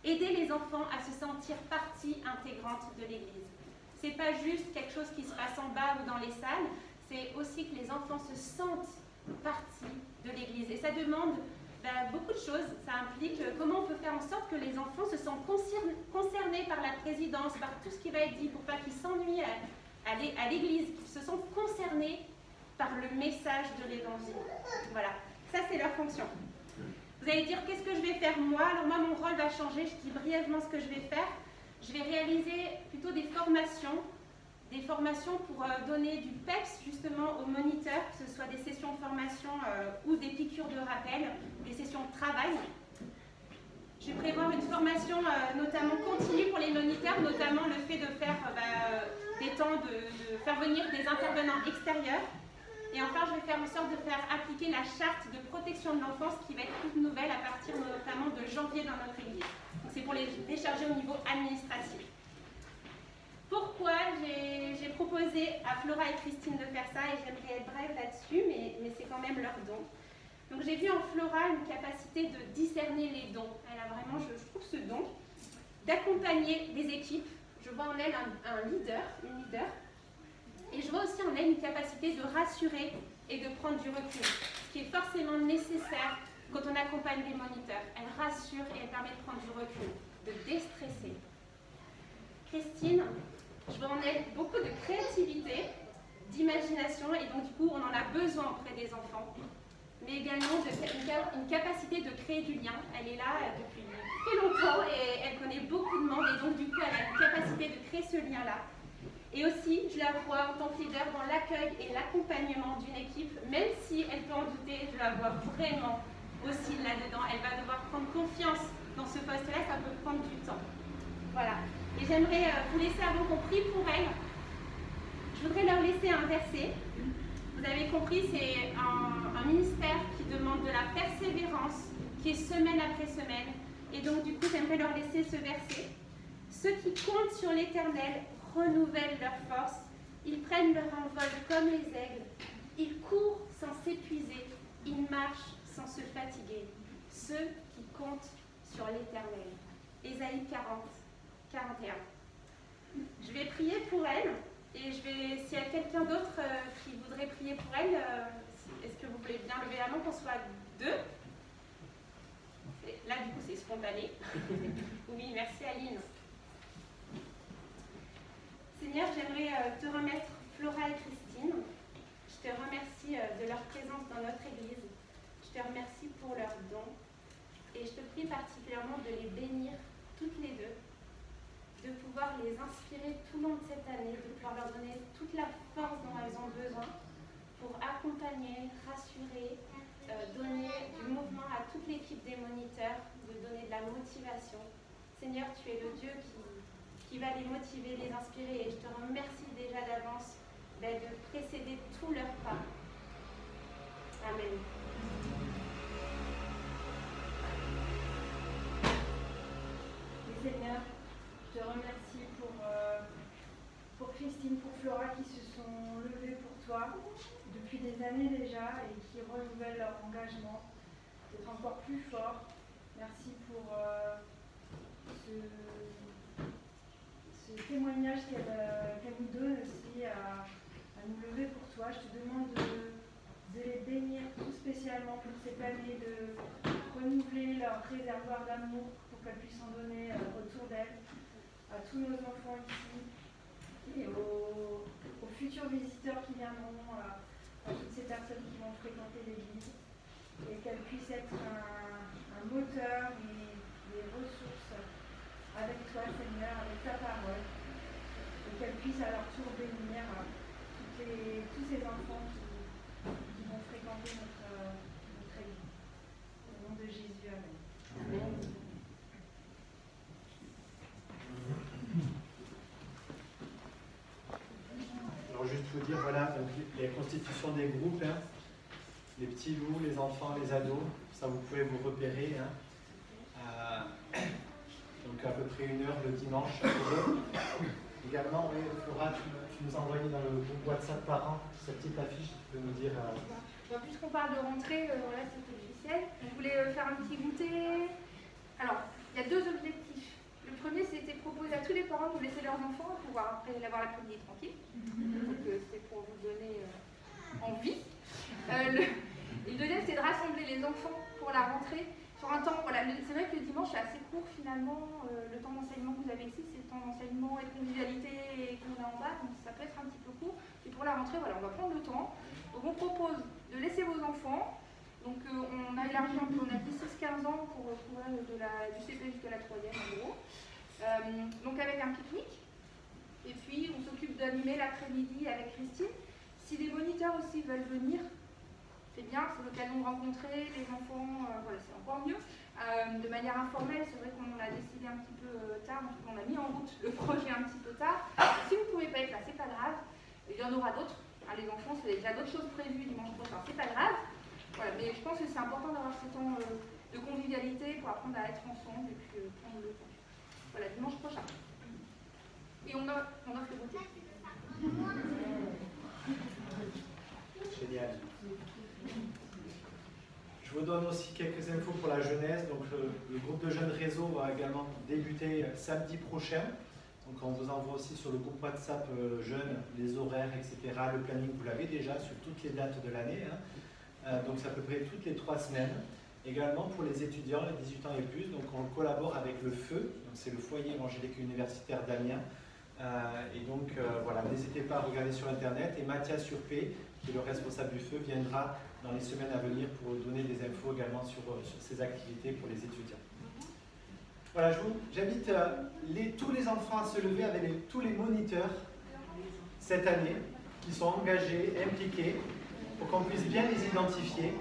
Speaker 6: aider les enfants à se sentir partie intégrante de l'Église. Ce n'est pas juste quelque chose qui se passe en bas ou dans les salles, c'est aussi que les enfants se sentent partie de l'Église. Et ça demande beaucoup de choses. Ça implique comment on peut faire en sorte que les enfants se sentent concernés par la présidence, par tout ce qui va être dit, pour pas qu'ils s'ennuient à l'Église, qu'ils se sentent concernés par le message de l'Évangile. Voilà, ça c'est leur fonction. Vous allez dire, qu'est-ce que je vais faire moi? Alors moi, mon rôle va changer, je dis brièvement ce que je vais faire. Je vais réaliser plutôt des formations pour donner du PEPS justement aux moniteurs, que ce soit des sessions de formation ou des piqûres de rappel, des sessions de travail. Je vais prévoir une formation notamment continue pour les moniteurs, notamment le fait de faire des temps de faire venir des intervenants extérieurs. Et enfin, je vais faire en sorte de faire appliquer la charte de protection de l'enfance qui va être toute nouvelle à partir notamment de janvier dans notre Église. C'est pour les décharger au niveau administratif. Pourquoi j'ai proposé à Flora et Christine de faire ça, et j'aimerais être brève là-dessus, mais c'est quand même leur don. Donc j'ai vu en Flora une capacité de discerner les dons. Elle a vraiment, je trouve, ce don d'accompagner des équipes. Je vois en elle une leader. Et je vois aussi en elle une capacité de rassurer et de prendre du recul, ce qui est forcément nécessaire quand on accompagne des moniteurs. Elle rassure et elle permet de prendre du recul, de déstresser. Christine, je vois en elle beaucoup de créativité, d'imagination, et donc du coup on en a besoin auprès des enfants, mais également une capacité de créer du lien. Elle est là depuis très longtemps et elle connaît beaucoup de monde, et donc du coup elle a une capacité de créer ce lien-là. Et aussi, je la vois en tant que leader dans l'accueil et l'accompagnement d'une équipe, même si elle peut en douter, je la vois vraiment aussi là-dedans. Elle va devoir prendre confiance dans ce poste-là, ça peut prendre du temps. Voilà. Et j'aimerais vous laisser, avant qu'on prie pour elle, je voudrais leur laisser un verset. Vous avez compris, c'est un ministère qui demande de la persévérance, qui est semaine après semaine. Et donc, du coup, j'aimerais leur laisser ce verset. Ceux qui comptent sur l'Éternel renouvellent leur force, ils prennent leur envol comme les aigles, ils courent sans s'épuiser, ils marchent sans se fatiguer. Ceux qui comptent sur l'Éternel. Ésaïe 40, 41. Je vais prier pour elle, et s'il y a quelqu'un d'autre qui voudrait prier pour elle, est-ce que vous voulez bien lever la main qu'on soit deux? Là, du coup, c'est spontané. Oui, merci Aline. Seigneur, j'aimerais te remettre Flora et Christine. Je te remercie de leur présence dans notre Église. Je te remercie pour leurs dons. Et je te prie particulièrement de les bénir toutes les deux, de pouvoir les inspirer tout le long de cette année, de pouvoir leur donner toute la force dont elles ont besoin pour accompagner, rassurer, donner du mouvement à toute l'équipe des moniteurs, de donner de la motivation. Seigneur, tu es le Dieu qui va les motiver, les inspirer, et je te remercie déjà d'avance de précéder tous leurs pas. Amen.
Speaker 7: Et Seigneur, je te remercie pour Christine, pour Flora qui se sont levées pour toi depuis des années déjà et qui renouvellent leur engagement d'être encore plus fort. Merci pour ce témoignage qu'elle nous donne aussi à nous lever pour toi. Je te demande de les bénir tout spécialement pour cette année, de renouveler leur réservoir d'amour pour qu'elles puissent en donner autour d'elles, à tous nos enfants ici et aux futurs visiteurs qui viendront, à toutes ces personnes qui vont fréquenter l'église, et qu'elles puissent être un moteur et des ressources avec toi, Seigneur, avec ta parole, et qu'elles puissent à leur tour bénir tous ces enfants qui vont fréquenter notre église. Au nom de Jésus, amen. Amen.
Speaker 5: Alors juste vous dire, voilà, donc les constitutions des groupes, hein, les petits loups, les enfants, les ados, ça vous pouvez vous repérer. Hein. Donc à peu près 1 heure le dimanche. Également, oui, Flora, tu nous as envoyé dans le groupe WhatsApp parents cette petite affiche, tu peux nous dire...
Speaker 8: Puisqu'on parle de rentrée, voilà, c'est officiel. On voulait faire un petit goûter. Alors, il y a 2 objectifs. Le premier, c'était de proposer à tous les parents de laisser leurs enfants pour pouvoir après avoir l'après-midi tranquille. Donc c'est pour vous donner envie. Et le deuxième, c'est de rassembler les enfants pour la rentrée sur un temps. Voilà, c'est vrai que le dimanche, c'est assez court finalement. Le temps d'enseignement que vous avez ici, c'est le temps d'enseignement et de convivialité qu'on a en bas, donc ça peut être un petit peu court. Et pour la rentrée, voilà, on va prendre le temps. Donc on propose de laisser vos enfants. Donc on a élargi un peu, on a dit 6-15 ans pour couvrir du CP jusqu'à la 3e en gros. Donc avec un pique-nique. Et puis on s'occupe d'animer l'après-midi avec Christine. Si les moniteurs aussi veulent venir, c'est bien, c'est l'occasion de rencontrer les enfants, voilà, c'est encore mieux. De manière informelle, c'est vrai qu'on a décidé un petit peu tard, donc on a mis en route le projet un petit peu tard. Si vous ne pouvez pas être là, c'est pas grave, il y en aura d'autres. Les enfants, il y a déjà d'autres choses prévues dimanche prochain, c'est pas grave. Voilà, mais je pense que c'est important d'avoir ce temps de convivialité pour apprendre à être ensemble et puis prendre le temps. Voilà, dimanche prochain. Et on offre le goûter.
Speaker 5: Génial. Je vous donne aussi quelques infos pour la jeunesse. Donc le groupe de jeunes réseau va également débuter samedi prochain. Donc on vous envoie aussi sur le groupe WhatsApp jeunes les horaires, etc. Le planning, vous l'avez déjà sur toutes les dates de l'année. Hein. Donc c'est à peu près toutes les 3 semaines. Également pour les étudiants, les 18 ans et plus, donc on collabore avec le FEU, c'est le foyer évangélique universitaire d'Amiens. Et donc voilà, n'hésitez pas à regarder sur internet. Et Mathias Surpé, qui est le responsable du FEU, viendra dans les semaines à venir pour donner des infos également sur ces activités pour les étudiants. Voilà, j'invite tous les enfants à se lever avec tous les moniteurs cette année, qui sont engagés, impliqués, pour qu'on puisse bien les identifier.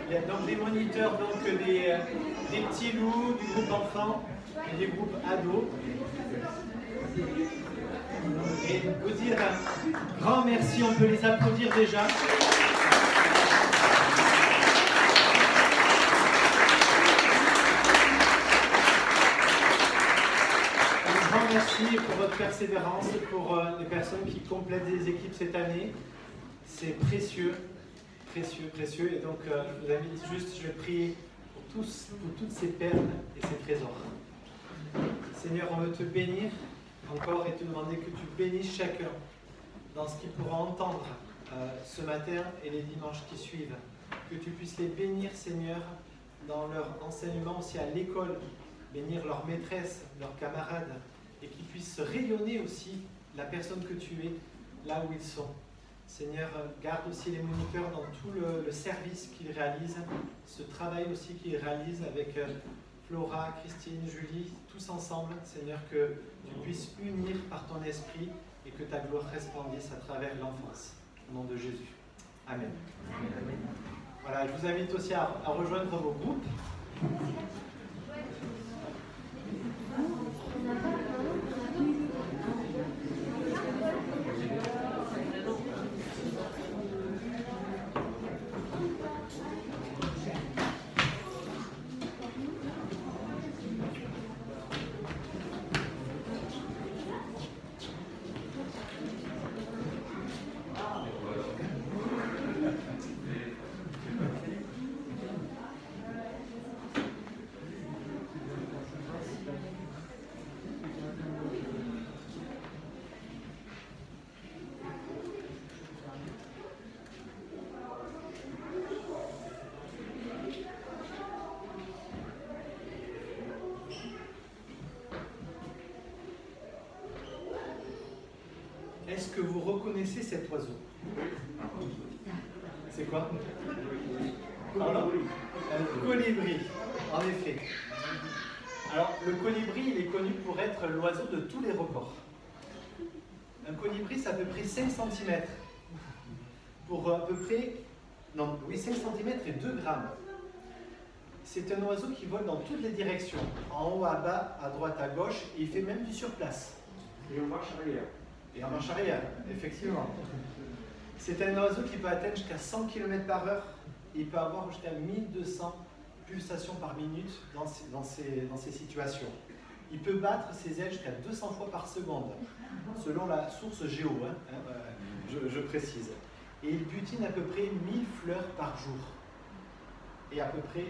Speaker 5: Il y a donc des moniteurs, donc des petits loups, du groupe enfants et des groupes ados. Et vous dire un grand merci, on peut les applaudir déjà. Merci pour votre persévérance, pour les personnes qui complètent des équipes cette année. C'est précieux, précieux, précieux. Et donc, je vous invite juste, je vais prier pour toutes ces perles et ces trésors. Seigneur, on veut te bénir encore et te demander que tu bénisses chacun dans ce qu'ils pourront entendre ce matin et les dimanches qui suivent. Que tu puisses les bénir, Seigneur, dans leur enseignement aussi à l'école, bénir leurs maîtresses, leurs camarades, et qu'ils puissent rayonner aussi la personne que tu es là où ils sont. Seigneur, garde aussi les moniteurs dans tout le service qu'ils réalisent, ce travail aussi qu'ils réalisent avec Flora, Christine, Julie, tous ensemble, Seigneur, que tu puisses unir par ton esprit et que ta gloire resplendisse à travers l'enfance. Au nom de Jésus. Amen. Amen. Voilà, je vous invite aussi à rejoindre vos groupes. Est-ce que vous reconnaissez cet oiseau? C'est quoi? Pardon? Un colibri, en effet. Alors, le colibri, il est connu pour être l'oiseau de tous les records. Un colibri, c'est à peu près 5 cm. Pour à peu près... Non, oui, 5 cm et 2 grammes. C'est un oiseau qui vole dans toutes les directions. En haut, à bas, à droite, à gauche, et il fait même du surplace.
Speaker 2: Et on marche arrière.
Speaker 5: Et en marche arrière, effectivement. C'est un oiseau qui peut atteindre jusqu'à 100 km/h. Il peut avoir jusqu'à 1200 pulsations par minute dans ces situations. Il peut battre ses ailes jusqu'à 200 fois par seconde, selon la source Géo, je précise. Et il butine à peu près 1000 fleurs par jour. Et à peu près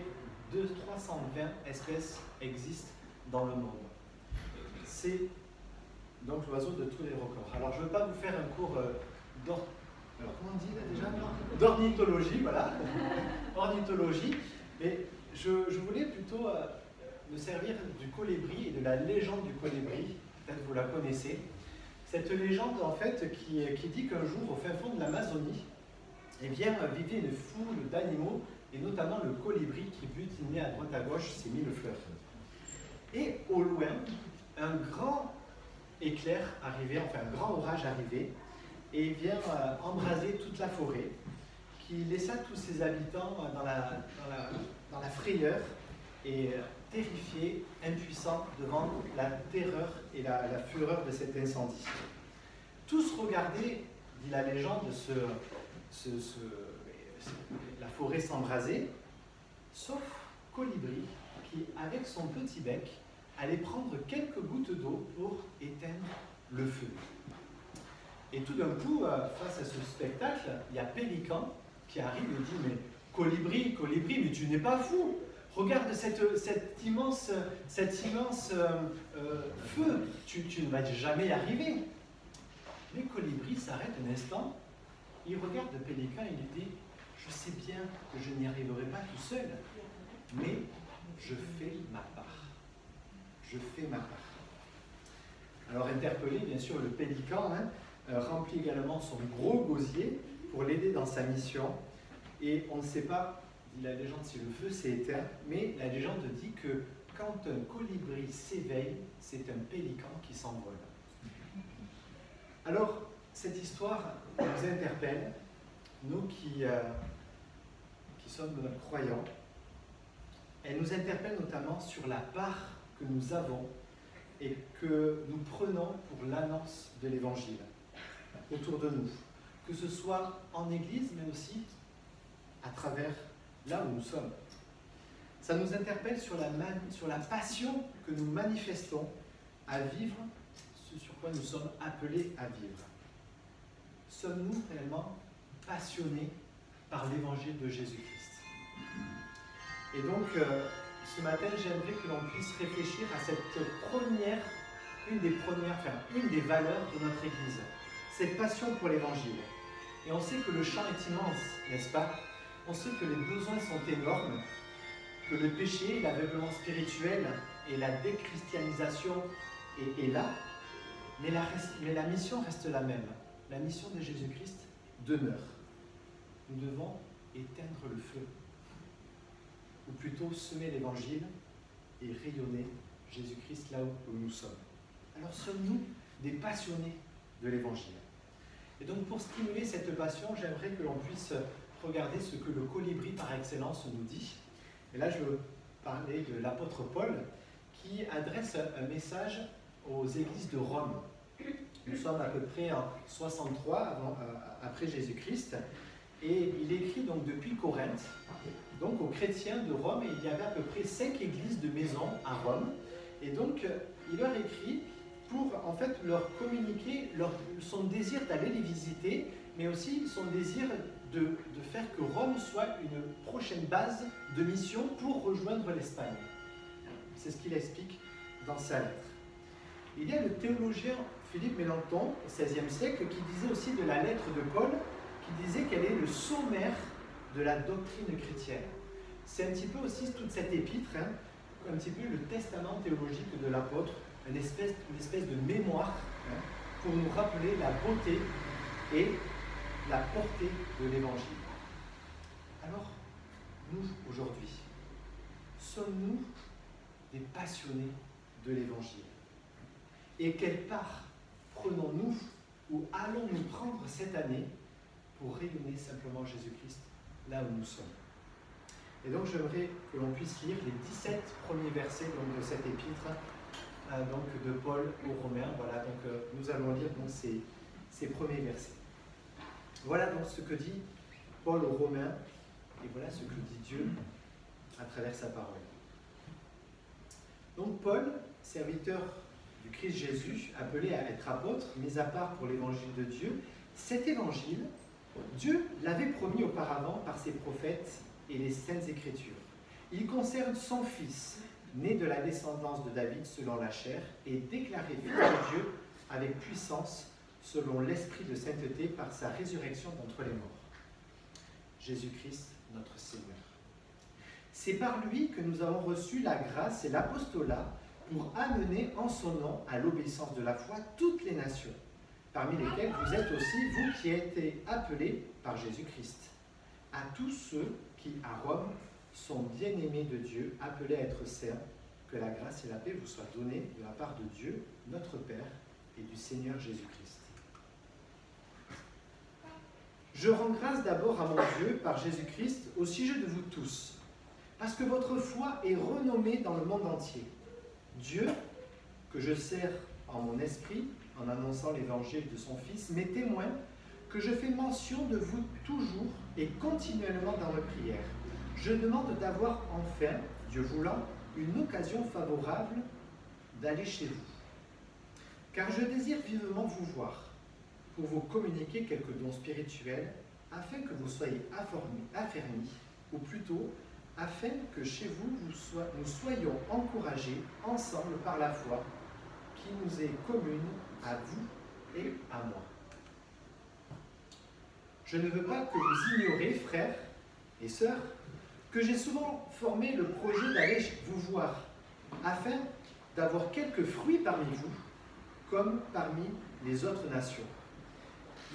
Speaker 5: 320 espèces existent dans le monde. C'est donc l'oiseau de tous les records. Alors je ne veux pas vous faire un cours d'ornithologie, voilà, ornithologie, mais je voulais plutôt me servir du colibri et de la légende du colibri, peut-être vous la connaissez. Cette légende en fait qui dit qu'un jour au fin fond de l'Amazonie, eh bien, vivait une foule d'animaux et notamment le colibri qui butinait à droite à gauche ses 1000 fleurs. Et au loin, un grand éclair arrivait, enfin un grand orage arrivait, et il vient embraser toute la forêt, qui laissa tous ses habitants dans la frayeur et terrifiés, impuissants devant la terreur et la fureur de cet incendie. Tous regardaient, dit la légende, la forêt s'embraser, sauf Colibri, qui, avec son petit bec, allait prendre quelques gouttes d'eau pour éteindre le feu. Et tout d'un coup, face à ce spectacle, il y a Pélican qui arrive et dit « Mais Colibri, mais tu n'es pas fou! Regarde cet immense feu, tu ne vas jamais y arriver. » Mais Colibri s'arrête un instant, il regarde Pélican et lui dit « Je sais bien que je n'y arriverai pas tout seul, mais je fais ma part. Je fais ma part. » Alors interpellé, bien sûr, le Pélican remplit également son gros gosier pour l'aider dans sa mission. Et on ne sait pas, dit la légende, si le feu s'est éteint, mais la légende dit que quand un colibri s'éveille, c'est un pélican qui s'envole. Alors, cette histoire nous interpelle, nous qui sommes croyants. Elle nous interpelle notamment sur la part que nous avons et que nous prenons pour l'annonce de l'Évangile autour de nous, que ce soit en Église, mais aussi à travers là où nous sommes. Ça nous interpelle sur la passion que nous manifestons à vivre ce sur quoi nous sommes appelés à vivre. Sommes-nous réellement passionnés par l'Évangile de Jésus-Christ? Et donc, ce matin, j'aimerais que l'on puisse réfléchir à une des valeurs de notre Église, cette passion pour l'Évangile. Et on sait que le champ est immense, n'est-ce pas? On sait que les besoins sont énormes, que le péché, l'aveuglement spirituel et la déchristianisation est là, mais la mission reste la même. La mission de Jésus-Christ, demeure. Nous devons éteindre le feu, ou plutôt semer l'évangile et rayonner Jésus-Christ là où nous sommes. Alors sommes-nous des passionnés de l'évangile? Et donc pour stimuler cette passion, j'aimerais que l'on puisse regarder ce que le colibri par excellence nous dit. Et là je veux parler de l'apôtre Paul qui adresse un message aux églises de Rome. Nous sommes à peu près en 63 après Jésus-Christ, et il écrit donc depuis Corinthe, donc aux chrétiens de Rome, et il y avait à peu près 5 églises de maison à Rome, et donc il leur écrit pour en fait leur communiquer son désir d'aller les visiter, mais aussi son désir de faire que Rome soit une prochaine base de mission pour rejoindre l'Espagne. C'est ce qu'il explique dans sa lettre. Il y a le théologien Philippe Mélenchon, au XVIe siècle, qui disait aussi de la lettre de Paul, qui disait qu'elle est le sommaire de la doctrine chrétienne. C'est un petit peu aussi toute cette épître, un petit peu le testament théologique de l'apôtre, une espèce de mémoire pour nous rappeler la beauté et la portée de l'Évangile. Alors, nous, aujourd'hui, sommes-nous des passionnés de l'Évangile? Et quelle part prenons-nous ou allons-nous prendre cette année pour rayonner simplement Jésus-Christ là où nous sommes? Et donc j'aimerais que l'on puisse lire les 17 premiers versets donc, de cette épître donc, de Paul aux Romains. Voilà, donc nous allons lire donc, ces premiers versets. Voilà donc ce que dit Paul aux Romains, et voilà ce que dit Dieu à travers sa parole. Donc Paul, serviteur du Christ Jésus, appelé à être apôtre, mis à part pour l'évangile de Dieu, cet évangile, Dieu l'avait promis auparavant par ses prophètes et les saintes écritures. Il concerne son fils, né de la descendance de David selon la chair, et déclaré fils de Dieu avec puissance selon l'esprit de sainteté par sa résurrection d'entre les morts. Jésus-Christ, notre Seigneur. C'est par lui que nous avons reçu la grâce et l'apostolat pour amener en son nom à l'obéissance de la foi toutes les nations, parmi lesquelles vous êtes aussi, vous qui avez été appelés par Jésus-Christ, à tous ceux qui, à Rome, sont bien-aimés de Dieu, appelés à être saints, que la grâce et la paix vous soient données de la part de Dieu, notre Père, et du Seigneur Jésus-Christ. Je rends grâce d'abord à mon Dieu, par Jésus-Christ, au sujet de vous tous, parce que votre foi est renommée dans le monde entier. Dieu, que je sers en mon esprit, en annonçant l'évangile de son Fils, m'est témoin que je fais mention de vous toujours et continuellement dans mes prières. Je demande d'avoir enfin, Dieu voulant, une occasion favorable d'aller chez vous. Car je désire vivement vous voir, pour vous communiquer quelques dons spirituels, afin que vous soyez affermis, ou plutôt, afin que chez vous, nous soyons encouragés ensemble par la foi qui nous est commune à vous et à moi. Je ne veux pas que vous ignoriez, frères et sœurs, que j'ai souvent formé le projet d'aller vous voir, afin d'avoir quelques fruits parmi vous, comme parmi les autres nations.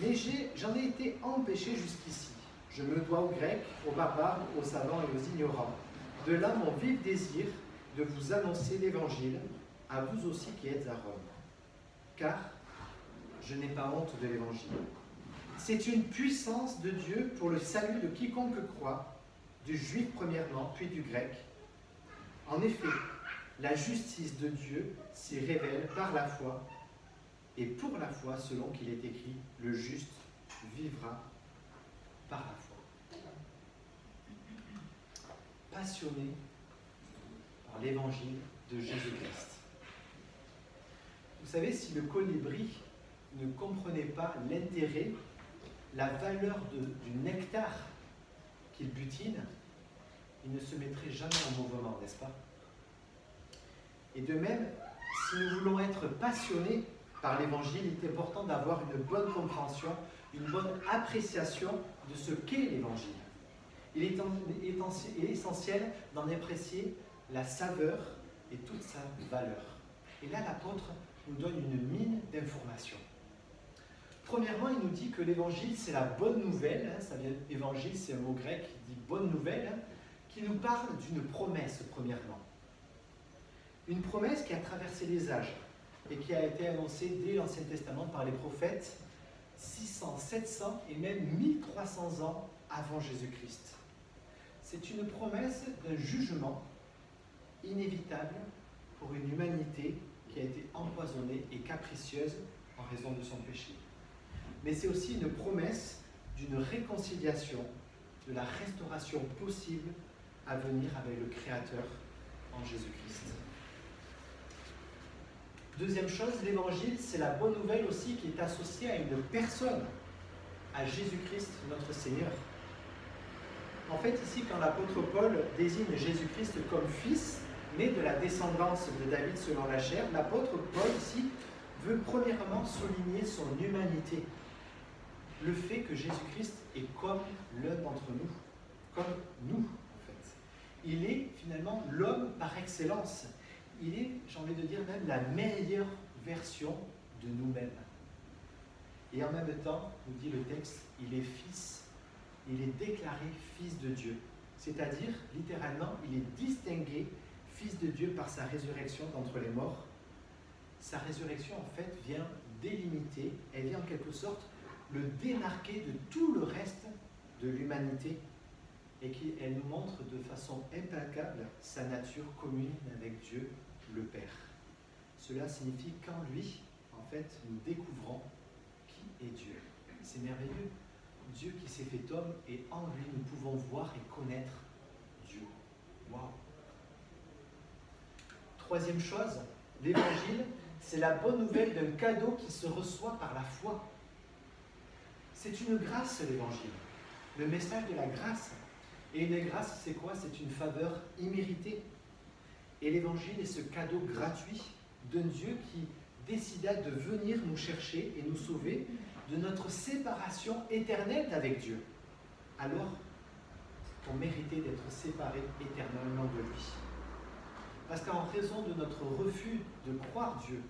Speaker 5: Mais j'en ai été empêché jusqu'ici. Je me dois aux Grecs, aux barbares, aux savants et aux ignorants. De là mon vif désir de vous annoncer l'Évangile, à vous aussi qui êtes à Rome. Car je n'ai pas honte de l'Évangile. C'est une puissance de Dieu pour le salut de quiconque croit, du juif premièrement, puis du grec. En effet, la justice de Dieu s'y révèle par la foi, et pour la foi, selon qu'il est écrit, le juste vivra par la foi. Passionné par l'évangile de Jésus-Christ. Vous savez, si le colibri ne comprenait pas l'intérêt, la valeur du nectar qu'il butine, il ne se mettrait jamais en mouvement, n'est-ce pas? Et de même, si nous voulons être passionnés par l'évangile, il est important d'avoir une bonne compréhension, une bonne appréciation de ce qu'est l'évangile. Il est essentiel d'en apprécier la saveur et toute sa valeur. Et là, l'apôtre nous donne une mine d'informations. Premièrement, il nous dit que l'évangile, c'est la bonne nouvelle. Ça vient, évangile, c'est un mot grec qui dit bonne nouvelle, qui nous parle d'une promesse, premièrement. Une promesse qui a traversé les âges et qui a été annoncée dès l'Ancien Testament par les prophètes 600, 700 et même 1300 ans avant Jésus-Christ. C'est une promesse d'un jugement inévitable pour une humanité qui a été empoisonnée et capricieuse en raison de son péché. Mais c'est aussi une promesse d'une réconciliation, de la restauration possible à venir avec le Créateur en Jésus-Christ. Deuxième chose, l'évangile, c'est la bonne nouvelle aussi qui est associée à une personne, à Jésus-Christ, notre Seigneur. En fait, ici, quand l'apôtre Paul désigne Jésus-Christ comme fils, né de la descendance de David selon la chair, l'apôtre Paul, ici, veut premièrement souligner son humanité. Le fait que Jésus-Christ est comme l'un d'entre nous, comme nous, en fait. Il est finalement l'homme par excellence. Il est, j'ai envie de dire, même la meilleure version de nous-mêmes. Et en même temps, nous dit le texte, il est fils, il est déclaré fils de Dieu. C'est-à-dire, littéralement, il est distingué fils de Dieu par sa résurrection d'entre les morts. Sa résurrection, en fait, vient délimiter, elle vient en quelque sorte le démarquer de tout le reste de l'humanité et qu'elle nous montre de façon impeccable sa nature commune avec Dieu, le Père. Cela signifie qu'en lui, en fait, nous découvrons qui est Dieu. C'est merveilleux. Dieu qui s'est fait homme et en lui, nous pouvons voir et connaître Dieu. Waouh! Troisième chose, l'évangile, c'est la bonne nouvelle d'un cadeau qui se reçoit par la foi. C'est une grâce, l'évangile. Le message de la grâce. Et une grâce, c'est quoi? C'est une faveur imméritée. Et l'évangile est ce cadeau gratuit d'un Dieu qui décida de venir nous chercher et nous sauver de notre séparation éternelle d'avec Dieu. Alors qu'on méritait d'être séparés éternellement de lui. Parce qu'en raison de notre refus de croire Dieu,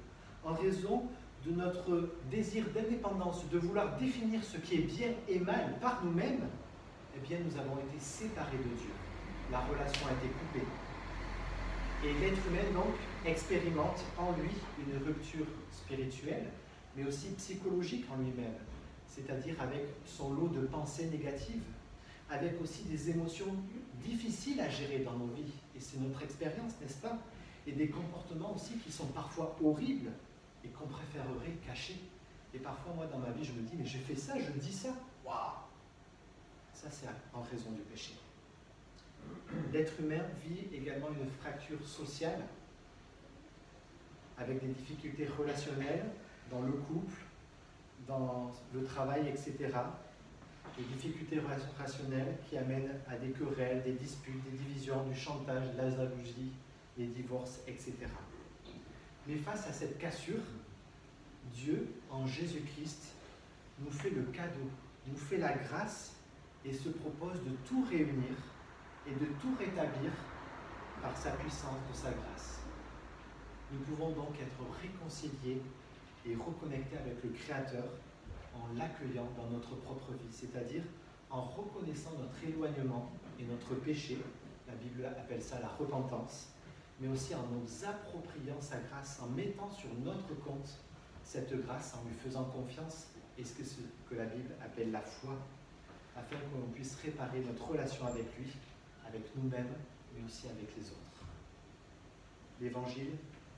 Speaker 5: en raison de notre désir d'indépendance, de vouloir définir ce qui est bien et mal par nous-mêmes, eh bien nous avons été séparés de Dieu. La relation a été coupée. Et l'être humain donc expérimente en lui une rupture spirituelle, mais aussi psychologique en lui-même, c'est-à-dire avec son lot de pensées négatives, avec aussi des émotions difficiles à gérer dans nos vies. Et c'est notre expérience, n'est-ce pas? Et des comportements aussi qui sont parfois horribles et qu'on préférerait cacher. Et parfois, moi, dans ma vie, je me dis, mais j'ai fait ça, je dis ça. Waouh! Ça, c'est en raison du péché. L'être humain vit également une fracture sociale avec des difficultés relationnelles dans le couple, dans le travail, etc. Des difficultés relationnelles qui amènent à des querelles, des disputes, des divisions, du chantage, de la jalousie, des divorces, etc. Mais face à cette cassure, Dieu, en Jésus-Christ, nous fait le cadeau, nous fait la grâce et se propose de tout réunir et de tout rétablir par sa puissance de sa grâce. Nous pouvons donc être réconciliés et reconnectés avec le Créateur en l'accueillant dans notre propre vie, c'est-à-dire en reconnaissant notre éloignement et notre péché, la Bible appelle ça la repentance, mais aussi en nous appropriant sa grâce, en mettant sur notre compte cette grâce, en lui faisant confiance, et ce que la Bible appelle la foi, afin que l'on puisse réparer notre relation avec lui, avec nous-mêmes, mais aussi avec les autres. L'Évangile,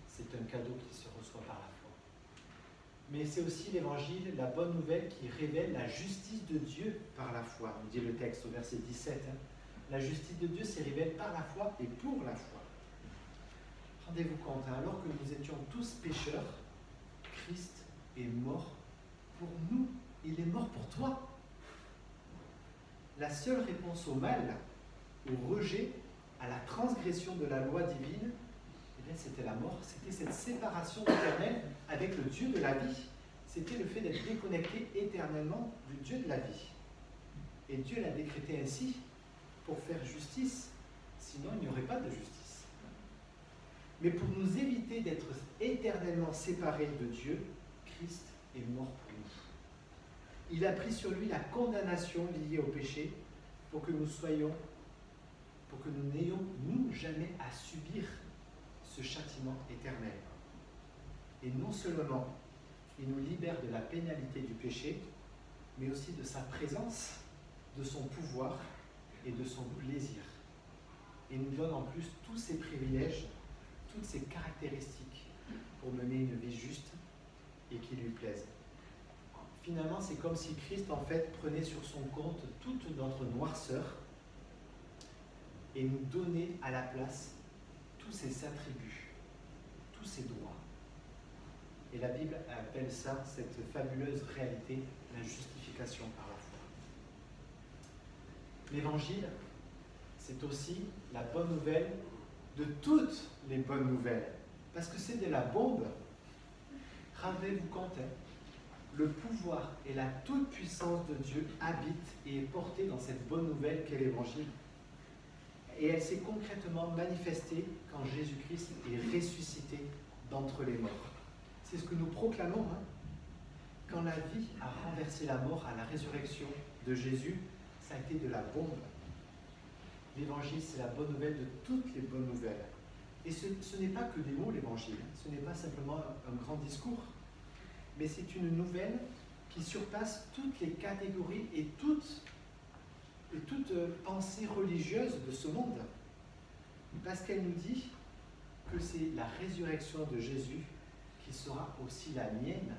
Speaker 5: c'est un cadeau qui se reçoit par la foi. Mais c'est aussi l'Évangile, la bonne nouvelle qui révèle la justice de Dieu par la foi, nous dit le texte au verset 17. La justice de Dieu se révèle par la foi et pour la foi. Rendez-vous compte, alors que nous étions tous pécheurs, Christ est mort pour nous. Il est mort pour toi. La seule réponse au mal, au rejet, à la transgression de la loi divine, eh bien, c'était la mort. C'était cette séparation éternelle avec le Dieu de la vie. C'était le fait d'être déconnecté éternellement du Dieu de la vie. Et Dieu l'a décrété ainsi pour faire justice. Sinon, il n'y aurait pas de justice. Mais pour nous éviter d'être éternellement séparés de Dieu, Christ est mort pour nous. Il a pris sur lui la condamnation liée au péché pour que nous n'ayons, nous, jamais à subir ce châtiment éternel. Et non seulement il nous libère de la pénalité du péché, mais aussi de sa présence, de son pouvoir et de son plaisir. Et nous donne en plus tous ses privilèges, toutes ses caractéristiques pour mener une vie juste et qui lui plaise. Finalement, c'est comme si Christ, en fait, prenait sur son compte toute notre noirceur et nous donnait à la place tous ses attributs, tous ses droits. Et la Bible appelle ça, cette fabuleuse réalité, la justification par la foi. L'Évangile, c'est aussi la bonne nouvelle de toutes les bonnes nouvelles. Parce que c'est de la bombe. Rendez-vous compte, le pouvoir et la toute-puissance de Dieu habitent et est portée dans cette bonne nouvelle qu'est l'Évangile. Et elle s'est concrètement manifestée quand Jésus-Christ est ressuscité d'entre les morts. C'est ce que nous proclamons. Quand la vie a renversé la mort à la résurrection de Jésus, ça a été de la bombe. L'Évangile, c'est la bonne nouvelle de toutes les bonnes nouvelles. Et ce n'est pas que des mots, l'Évangile. Ce n'est pas simplement un grand discours. Mais c'est une nouvelle qui surpasse toutes les catégories et toute pensée religieuse de ce monde. Parce qu'elle nous dit que c'est la résurrection de Jésus qui sera aussi la mienne.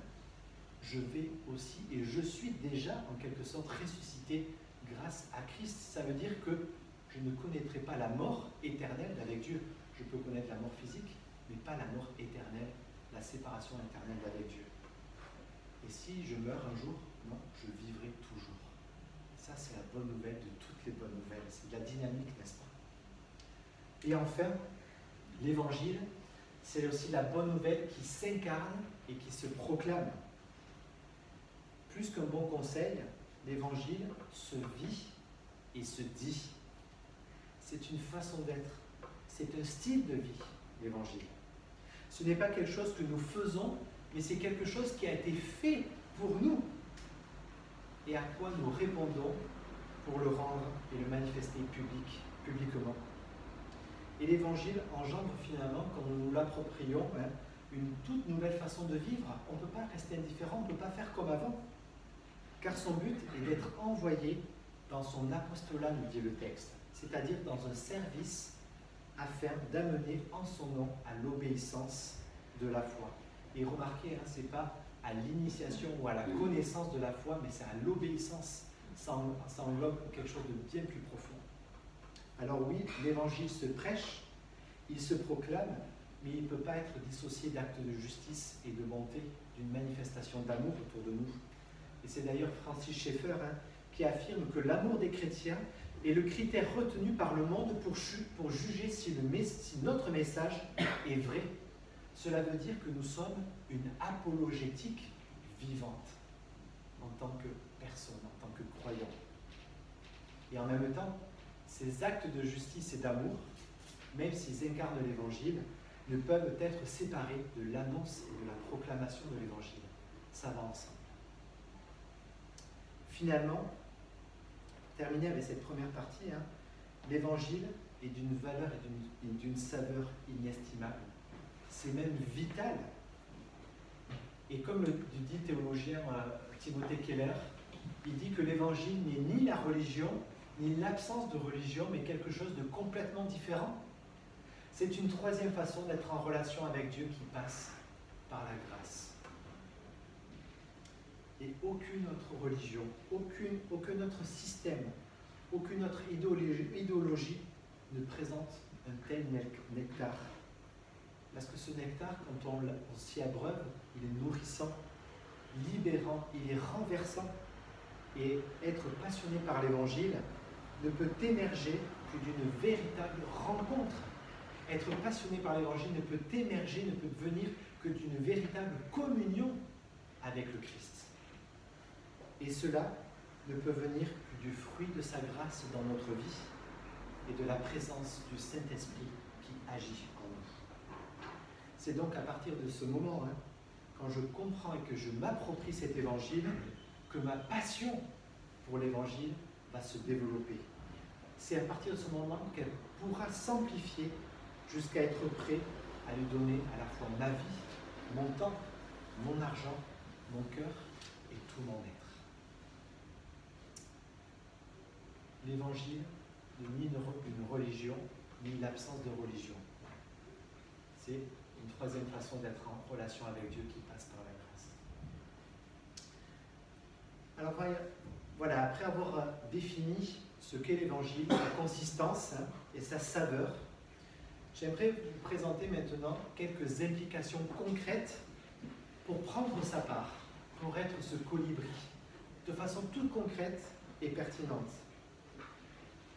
Speaker 5: Je vais aussi, et je suis déjà en quelque sorte ressuscité grâce à Christ. Ça veut dire que je ne connaîtrai pas la mort éternelle d'avec Dieu. Je peux connaître la mort physique, mais pas la mort éternelle, la séparation éternelle d'avec Dieu. Et si je meurs un jour, non, je vivrai toujours. Ça, c'est la bonne nouvelle de toutes les bonnes nouvelles. C'est de la dynamique, n'est-ce pas? Et enfin, l'Évangile, c'est aussi la bonne nouvelle qui s'incarne et qui se proclame. Plus qu'un bon conseil, l'Évangile se vit et se dit. C'est une façon d'être. C'est un style de vie, l'Évangile. Ce n'est pas quelque chose que nous faisons, mais c'est quelque chose qui a été fait pour nous et à quoi nous répondons pour le rendre et le manifester publiquement. Et l'Évangile engendre finalement, quand nous nous l'approprions, une toute nouvelle façon de vivre. On ne peut pas rester indifférent, on ne peut pas faire comme avant. Car son but est d'être envoyé dans son apostolat, nous dit le texte, c'est-à-dire dans un service afin d'amener en son nom à l'obéissance de la foi. Et remarquez, ce n'est pas à l'initiation ou à la connaissance de la foi, mais c'est à l'obéissance. Ça englobe quelque chose de bien plus profond. Alors oui, l'Évangile se prêche, il se proclame, mais il ne peut pas être dissocié d'actes de justice et de bonté, d'une manifestation d'amour autour de nous. Et c'est d'ailleurs Francis Schaeffer qui affirme que l'amour des chrétiens est le critère retenu par le monde pour juger si notre message est vrai. Cela veut dire que nous sommes une apologétique vivante en tant que personne, en tant que croyant. Et en même temps, ces actes de justice et d'amour, même s'ils incarnent l'Évangile, ne peuvent être séparés de l'annonce et de la proclamation de l'Évangile. Ça va ensemble. Finalement, terminer avec cette première partie, l'Évangile est d'une valeur et d'une saveur inestimable. C'est même vital. Et comme le dit théologien Timothée Keller, il dit que l'Évangile n'est ni la religion, ni l'absence de religion, mais quelque chose de complètement différent. C'est une troisième façon d'être en relation avec Dieu qui passe par la grâce. Et aucune autre religion, aucun autre système, aucune autre idéologie ne présente un tel nectar. Parce que ce nectar, quand on s'y abreuve, il est nourrissant, libérant, il est renversant. Et être passionné par l'Évangile ne peut émerger que d'une véritable rencontre. Être passionné par l'Évangile ne peut émerger, ne peut venir que d'une véritable communion avec le Christ. Et cela ne peut venir que du fruit de sa grâce dans notre vie et de la présence du Saint-Esprit qui agit en nous. C'est donc à partir de ce moment, quand je comprends et que je m'approprie cet Évangile, que ma passion pour l'Évangile va se développer. C'est à partir de ce moment qu'elle pourra s'amplifier jusqu'à être prêt à lui donner à la fois ma vie, mon temps, mon argent, mon cœur et tout mon être. L'Évangile n'est ni une religion, ni l'absence de religion. C'est une troisième façon d'être en relation avec Dieu qui passe par la grâce. Alors voilà, après avoir défini ce qu'est l'Évangile, sa consistance et sa saveur, j'aimerais vous présenter maintenant quelques implications concrètes pour prendre sa part, pour être ce colibri, de façon toute concrète et pertinente.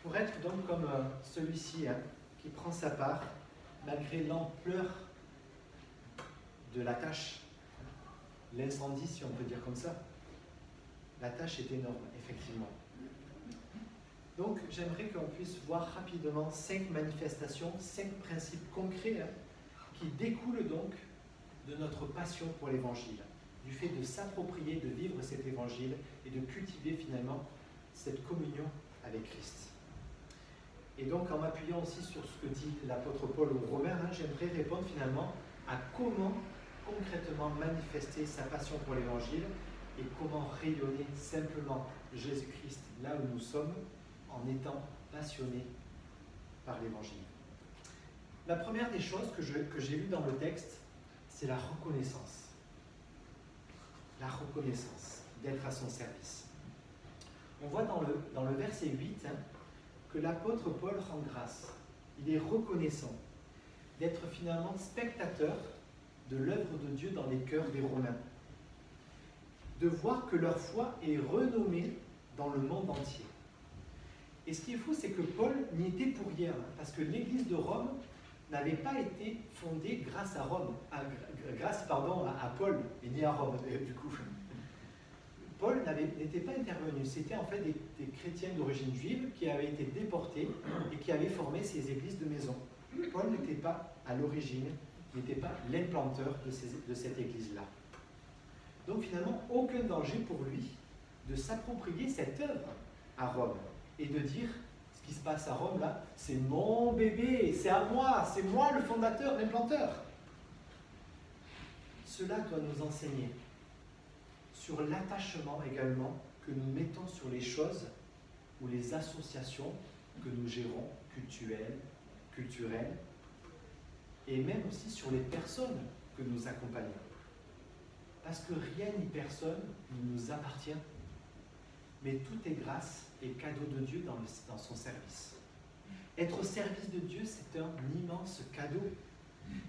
Speaker 5: Pour être donc comme celui-ci qui prend sa part malgré l'ampleur de la tâche, l'incendie si on peut dire comme ça. La tâche est énorme, effectivement. Donc j'aimerais qu'on puisse voir rapidement 5 manifestations, 5 principes concrets qui découlent donc de notre passion pour l'Évangile, du fait de s'approprier, de vivre cet Évangile et de cultiver finalement cette communion avec Christ. Et donc en m'appuyant aussi sur ce que dit l'apôtre Paul aux Romains, j'aimerais répondre finalement à comment concrètement manifester sa passion pour l'Évangile et comment rayonner simplement Jésus-Christ là où nous sommes en étant passionnés par l'Évangile. La première des choses que j'ai lues dans le texte, c'est la reconnaissance. La reconnaissance d'être à son service. On voit dans le verset 8 que l'apôtre Paul rend grâce. Il est reconnaissant d'être finalement spectateur de l'œuvre de Dieu dans les cœurs des Romains. De voir que leur foi est renommée dans le monde entier. Et ce qui est fou, c'est que Paul n'y était pour rien, parce que l'église de Rome n'avait pas été fondée grâce à Paul, et ni à Rome, du coup. Paul n'était pas intervenu, c'était en fait des chrétiens d'origine juive qui avaient été déportés et qui avaient formé ces églises de maison. Paul n'était pas à l'origine, n'était pas l'implanteur de cette église-là. Donc finalement, aucun danger pour lui de s'approprier cette œuvre à Rome et de dire, ce qui se passe à Rome là, c'est mon bébé, c'est à moi, c'est moi le fondateur, l'implanteur. Cela doit nous enseigner sur l'attachement également que nous mettons sur les choses ou les associations que nous gérons, culturelles, et même aussi sur les personnes que nous accompagnons. Parce que rien ni personne ne nous appartient, mais tout est grâce et cadeau de Dieu dans son service. Être au service de Dieu, c'est un immense cadeau.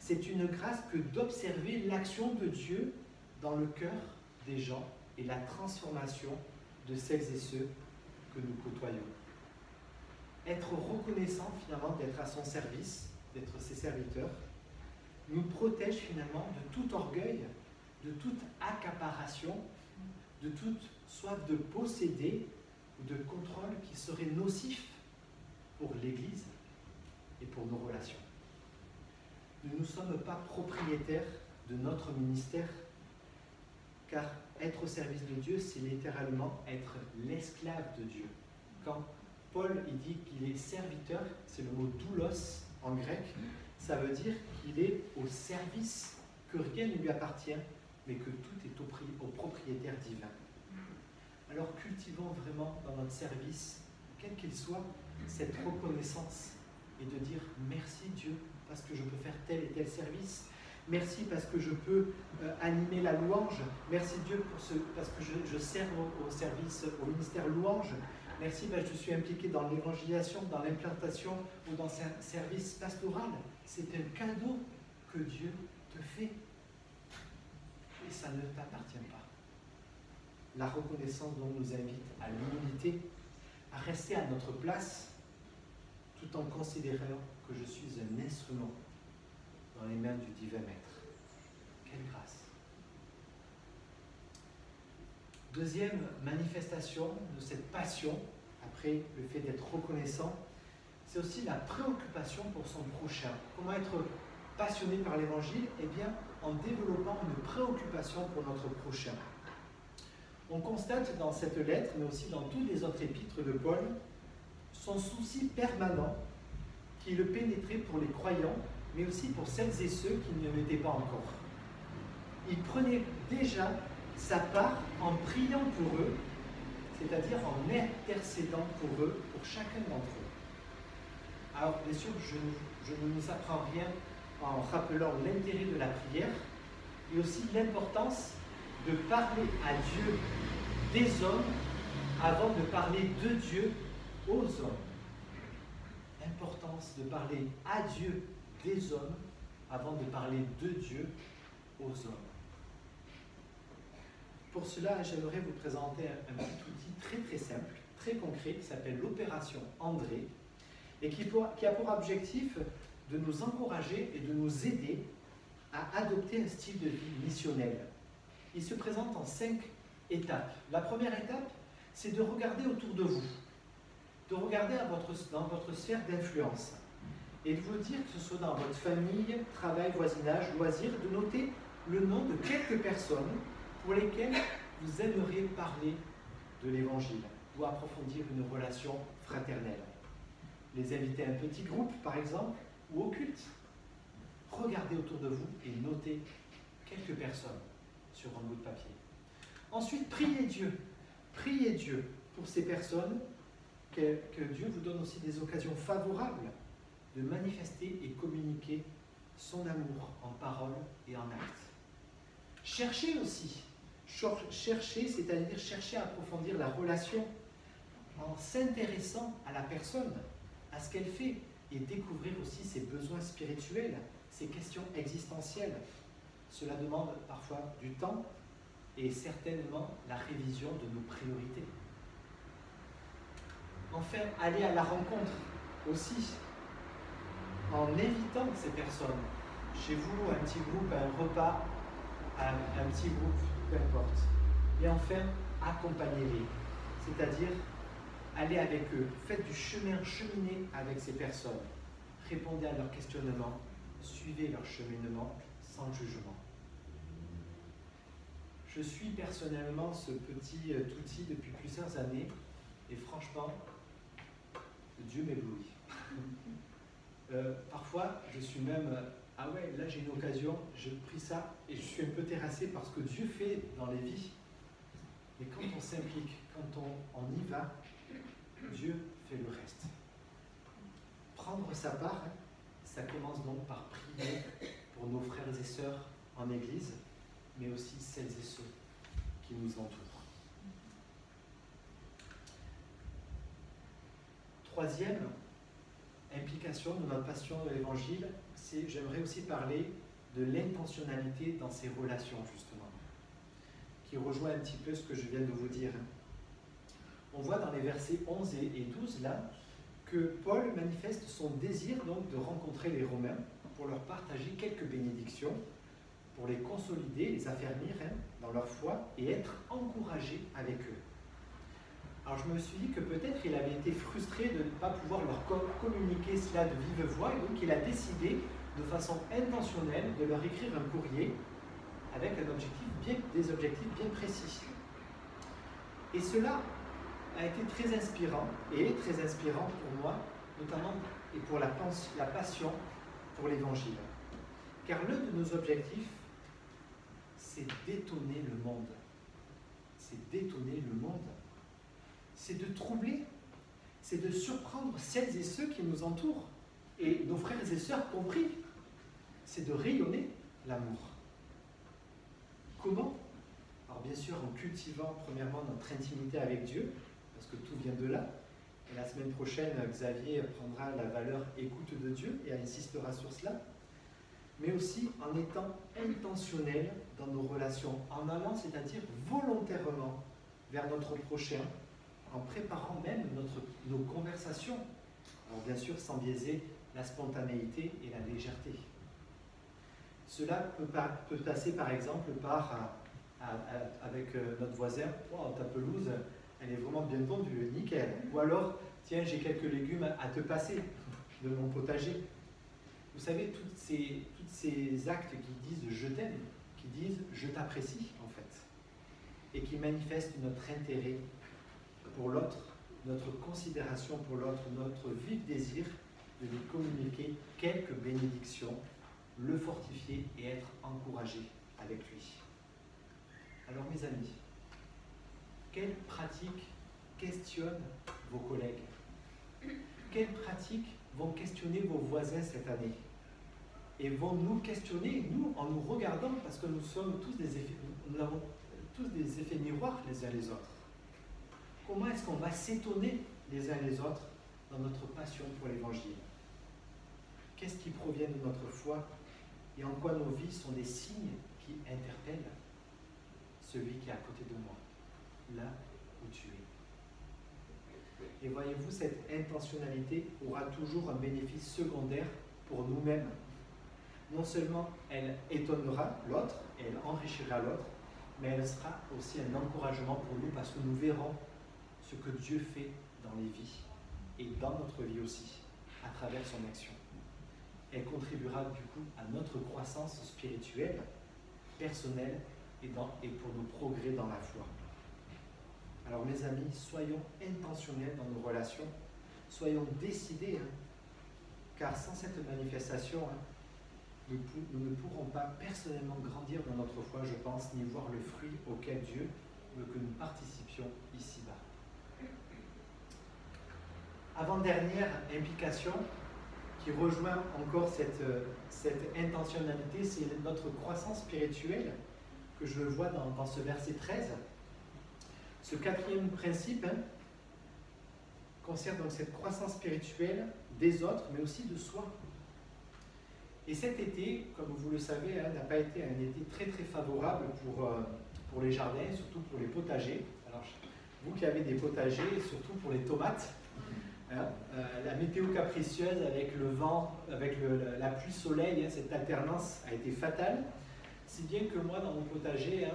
Speaker 5: C'est une grâce que d'observer l'action de Dieu dans le cœur des gens et la transformation de celles et ceux que nous côtoyons. Être reconnaissant finalement d'être à son service, d'être ses serviteurs, nous protège finalement de tout orgueil, de toute accaparation, de toute soif de posséder ou de contrôle qui serait nocif pour l'Église et pour nos relations. Nous ne sommes pas propriétaires de notre ministère, car être au service de Dieu, c'est littéralement être l'esclave de Dieu. Quand Paul il dit qu'il est serviteur, c'est le mot doulos en grec, ça veut dire qu'il est au service, que rien ne lui appartient, mais que tout est au propriétaire divin. Alors cultivons vraiment dans notre service, quel qu'il soit, cette reconnaissance et de dire merci Dieu parce que je peux faire tel et tel service. Merci parce que je peux animer la louange. Merci Dieu parce que je sers au service, au ministère louange. Merci parce que je suis impliqué dans l'évangélisation, dans l'implantation ou dans un service pastoral. C'est un cadeau que Dieu te fait. Et ça ne t'appartient pas. La reconnaissance donc nous invite à l'humilité, à rester à notre place, tout en considérant que je suis un instrument dans les mains du divin maître. Quelle grâce! Deuxième manifestation de cette passion, après le fait d'être reconnaissant, c'est aussi la préoccupation pour son prochain. Comment être passionné par l'Évangile? Eh bien, en développant une préoccupation pour notre prochain. On constate dans cette lettre, mais aussi dans toutes les autres épîtres de Paul, son souci permanent qui le pénétrait pour les croyants, mais aussi pour celles et ceux qui ne l'étaient pas encore. Il prenait déjà sa part en priant pour eux, c'est-à-dire en intercédant pour eux, pour chacun d'entre eux. Alors, bien sûr, je ne nous apprends rien en rappelant l'intérêt de la prière et aussi l'importance de parler à Dieu des hommes avant de parler de Dieu aux hommes. Importance de parler à Dieu des hommes avant de parler de Dieu aux hommes. Pour cela, j'aimerais vous présenter un petit outil très très simple, très concret, qui s'appelle l'opération André, et qui a pour objectif de nous encourager et de nous aider à adopter un style de vie missionnel. Il se présente en 5 étapes. La première étape, c'est de regarder autour de vous, de regarder dans votre sphère d'influence, et de vous dire, que ce soit dans votre famille, travail, voisinage, loisirs, de noter le nom de quelques personnes pour lesquelles vous aimeriez parler de l'Évangile ou approfondir une relation fraternelle. Les inviter à un petit groupe, par exemple, ou au culte. Regardez autour de vous et notez quelques personnes sur un bout de papier. Ensuite, priez Dieu. Priez Dieu pour ces personnes, que Dieu vous donne aussi des occasions favorables de manifester et communiquer son amour en parole et en acte. Cherchez aussi. Cherchez, c'est-à-dire chercher à approfondir la relation en s'intéressant à la personne, à ce qu'elle fait, et découvrir aussi ses besoins spirituels, ses questions existentielles. Cela demande parfois du temps et certainement la révision de nos priorités. Enfin, aller à la rencontre aussi, en invitant ces personnes, chez vous, un petit groupe, à un repas, un petit groupe, peu importe. Et enfin, accompagnez-les, c'est-à-dire allez avec eux, faites du cheminer avec ces personnes, répondez à leurs questionnements, suivez leur cheminement sans jugement. Je suis personnellement ce petit outil depuis plusieurs années et franchement, Dieu m'éblouit. Parfois, je suis même, ah ouais, là j'ai une occasion, j'ai pris ça et je suis un peu terrassé par ce que Dieu fait dans les vies. Mais quand on s'implique, quand on y va, Dieu fait le reste. Prendre sa part, ça commence donc par prier pour nos frères et sœurs en Église, mais aussi celles et ceux qui nous entourent. Troisième implication de notre passion de l'Évangile, c'est, j'aimerais aussi parler de l'intentionnalité dans ces relations, justement, qui rejoint un petit peu ce que je viens de vous dire. On voit dans les versets 11 et 12, là, que Paul manifeste son désir donc de rencontrer les Romains pour leur partager quelques bénédictions, pour les consolider, les affermir dans leur foi et être encouragé avec eux. Alors je me suis dit que peut-être il avait été frustré de ne pas pouvoir leur communiquer cela de vive voix, et donc il a décidé de façon intentionnelle de leur écrire un courrier avec des objectifs bien précis. Et cela a été très inspirant, et est très inspirant pour moi, notamment et pour la passion pour l'Évangile. Car l'un de nos objectifs, c'est d'étonner le monde. C'est d'étonner le monde. C'est de troubler, c'est de surprendre celles et ceux qui nous entourent, et nos frères et sœurs compris. C'est de rayonner l'amour. Comment? Alors bien sûr en cultivant premièrement notre intimité avec Dieu, parce que tout vient de là. Et la semaine prochaine, Xavier prendra la valeur écoute de Dieu et insistera sur cela. Mais aussi en étant intentionnel dans nos relations, en allant, c'est-à-dire volontairement vers notre prochain, en préparant même nos conversations. Alors bien sûr, sans biaiser la spontanéité et la légèreté. Cela peut passer par exemple par, avec notre voisin, wow, ta pelouse, elle est vraiment bien tondue, nickel. Ou alors, tiens, j'ai quelques légumes à te passer de mon potager. Vous savez, tous ces actes qui disent je t'aime, qui disent je t'apprécie en fait. et qui manifestent notre intérêt pour l'autre, notre considération pour l'autre, notre vif désir de lui communiquer quelques bénédictions, le fortifier et être encouragé avec lui. Alors mes amis, quelles pratiques questionnent vos collègues? Quelles pratiques vont questionner vos voisins cette année? Et vont nous questionner, nous, en nous regardant, parce que nous avons tous des effets miroirs les uns les autres. Comment est-ce qu'on va s'étonner les uns les autres dans notre passion pour l'Évangile? Qu'est-ce qui provient de notre foi et en quoi nos vies sont des signes qui interpellent celui qui est à côté de moi, là où tu es? Et voyez-vous, cette intentionnalité aura toujours un bénéfice secondaire pour nous-mêmes. Non seulement elle étonnera l'autre, et elle enrichira l'autre, mais elle sera aussi un encouragement pour nous parce que nous verrons ce que Dieu fait dans les vies et dans notre vie aussi, à travers son action. Elle contribuera du coup à notre croissance spirituelle, personnelle et pour nos progrès dans la foi. Alors mes amis, soyons intentionnels dans nos relations, soyons décidés, car sans cette manifestation, nous ne pourrons pas personnellement grandir dans notre foi, je pense, ni voir le fruit auquel Dieu veut que nous participions ici-bas. Avant-dernière implication qui rejoint encore cette intentionnalité, c'est notre croissance spirituelle que je vois dans ce verset 13. Ce quatrième principe concerne donc cette croissance spirituelle des autres, mais aussi de soi. Et cet été, comme vous le savez, n'a pas été un été très très favorable pour les jardins, surtout pour les potagers. Alors, vous qui avez des potagers, surtout pour les tomates, la météo capricieuse avec le vent, avec la pluie soleil, cette alternance a été fatale. Si bien que moi, dans mon potager,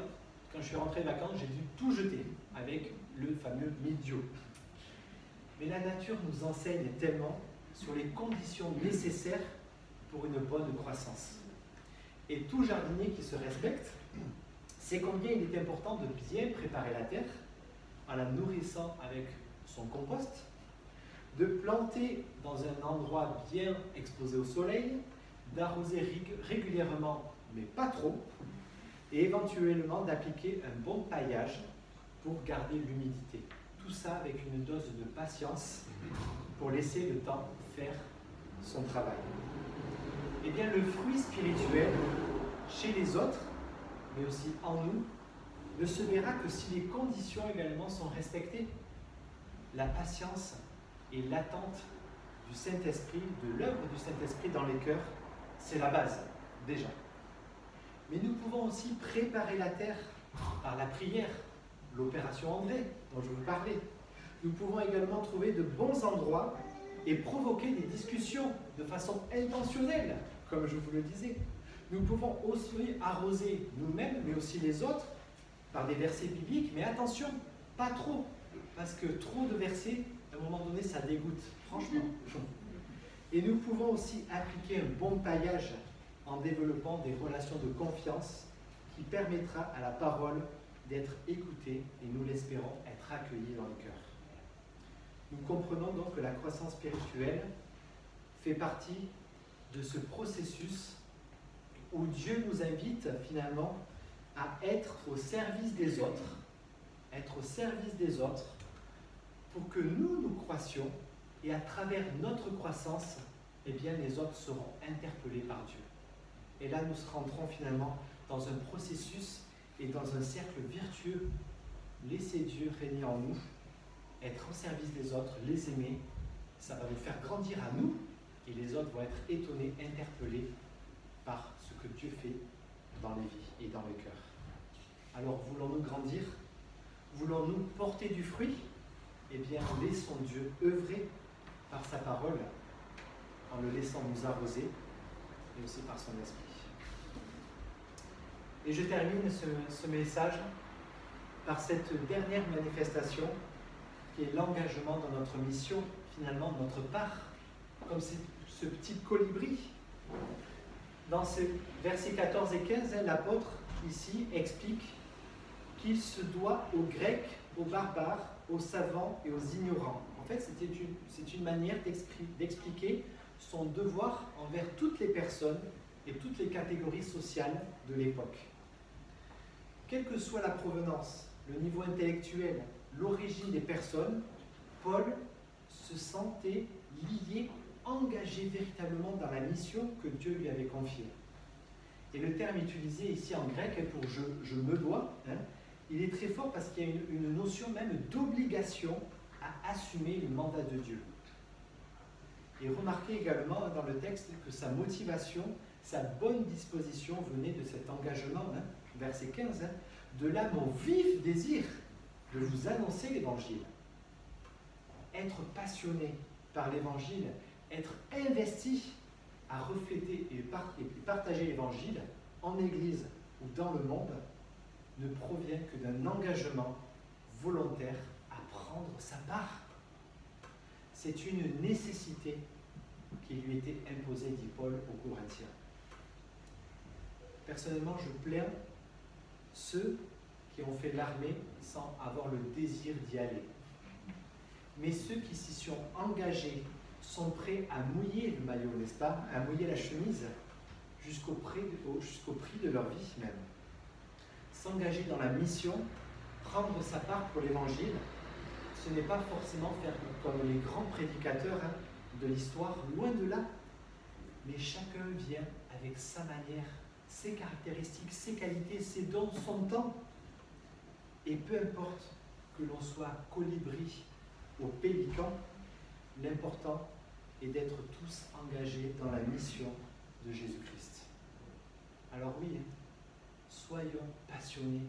Speaker 5: quand je suis rentré de vacances, j'ai dû tout jeter avec le fameux mildiou. Mais la nature nous enseigne tellement sur les conditions nécessaires pour une bonne croissance. Et tout jardinier qui se respecte sait combien il est important de bien préparer la terre en la nourrissant avec son compost, de planter dans un endroit bien exposé au soleil, d'arroser régulièrement, mais pas trop, et éventuellement d'appliquer un bon paillage pour garder l'humidité. Tout ça avec une dose de patience pour laisser le temps faire son travail. Eh bien, le fruit spirituel chez les autres, mais aussi en nous, ne se verra que si les conditions également sont respectées. La patience et l'attente du Saint-Esprit, de l'œuvre du Saint-Esprit dans les cœurs, c'est la base, déjà. Mais nous pouvons aussi préparer la terre par la prière, l'opération André, dont je vous parlais. Nous pouvons également trouver de bons endroits et provoquer des discussions de façon intentionnelle, comme je vous le disais. Nous pouvons aussi arroser nous-mêmes, mais aussi les autres, par des versets bibliques, mais attention, pas trop, parce que trop de versets, à un moment donné, ça dégoûte, franchement. Et nous pouvons aussi appliquer un bon paillage en développant des relations de confiance qui permettra à la parole d'être écoutée et, nous l'espérons, être accueillie dans le cœur. Nous comprenons donc que la croissance spirituelle fait partie de ce processus où Dieu nous invite finalement à être au service des autres, pour que nous croissions et à travers notre croissance, eh bien, les autres seront interpellés par Dieu. Et là, nous rentrons finalement dans un processus et dans un cercle vertueux. Laisser Dieu régner en nous, être au service des autres, les aimer, ça va nous faire grandir à nous, et les autres vont être étonnés, interpellés par ce que Dieu fait dans les vies et dans les cœurs. Alors, voulons-nous grandir? Voulons-nous porter du fruit? Eh bien, laissons Dieu œuvrer par sa parole, en le laissant nous arroser, et aussi par son esprit. Et je termine ce message par cette dernière manifestation, qui est l'engagement dans notre mission, finalement, notre part, comme ce petit colibri. Dans ces versets 14 et 15, l'apôtre, ici, explique qu'il se doit aux Grecs, aux barbares, aux savants et aux ignorants. En fait, c'est une manière d'expliquer son devoir envers toutes les personnes et toutes les catégories sociales de l'époque. Quelle que soit la provenance, le niveau intellectuel, l'origine des personnes, Paul se sentait lié, engagé véritablement dans la mission que Dieu lui avait confiée. Et le terme utilisé ici en grec pour je me dois, il est très fort parce qu'il y a une notion même d'obligation à assumer le mandat de Dieu. Et remarquez également dans le texte que sa motivation, sa bonne disposition venait de cet engagement, verset 15, de là mon vif désir de vous annoncer l'évangile. Être passionné par l'évangile, être investi à refléter et partager l'évangile en Église ou dans le monde ne provient que d'un engagement volontaire à prendre sa part. C'est une nécessité qui lui était imposée, dit Paul aux Corinthiens. Personnellement, je plains ceux qui ont fait l'armée sans avoir le désir d'y aller. Mais ceux qui s'y sont engagés sont prêts à mouiller le maillot, n'est-ce pas? À mouiller la chemise jusqu'au prix de leur vie même. S'engager dans la mission, prendre sa part pour l'évangile, ce n'est pas forcément faire comme les grands prédicateurs de l'histoire, loin de là. Mais chacun vient avec sa manière, ses caractéristiques, ses qualités, ses dons, son temps. Et peu importe que l'on soit colibri ou pélican, l'important est d'être tous engagés dans la mission de Jésus-Christ. Alors oui, soyons passionnés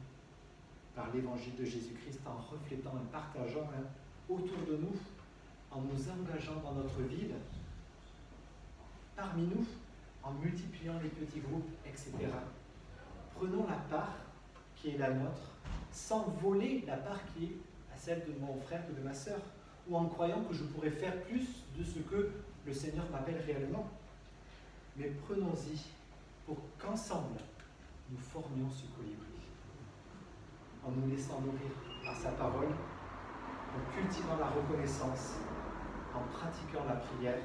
Speaker 5: par l'évangile de Jésus-Christ en reflétant et partageant autour de nous, en nous engageant dans notre ville, parmi nous, en multipliant les petits groupes, etc. Prenons la part qui est la nôtre, sans voler la part qui est à celle de mon frère ou de ma sœur, ou en croyant que je pourrais faire plus de ce que le Seigneur m'appelle réellement. Mais prenons-y pour qu'ensemble, nous formions ce colibri, en nous laissant nourrir par sa parole, en cultivant la reconnaissance, en pratiquant la prière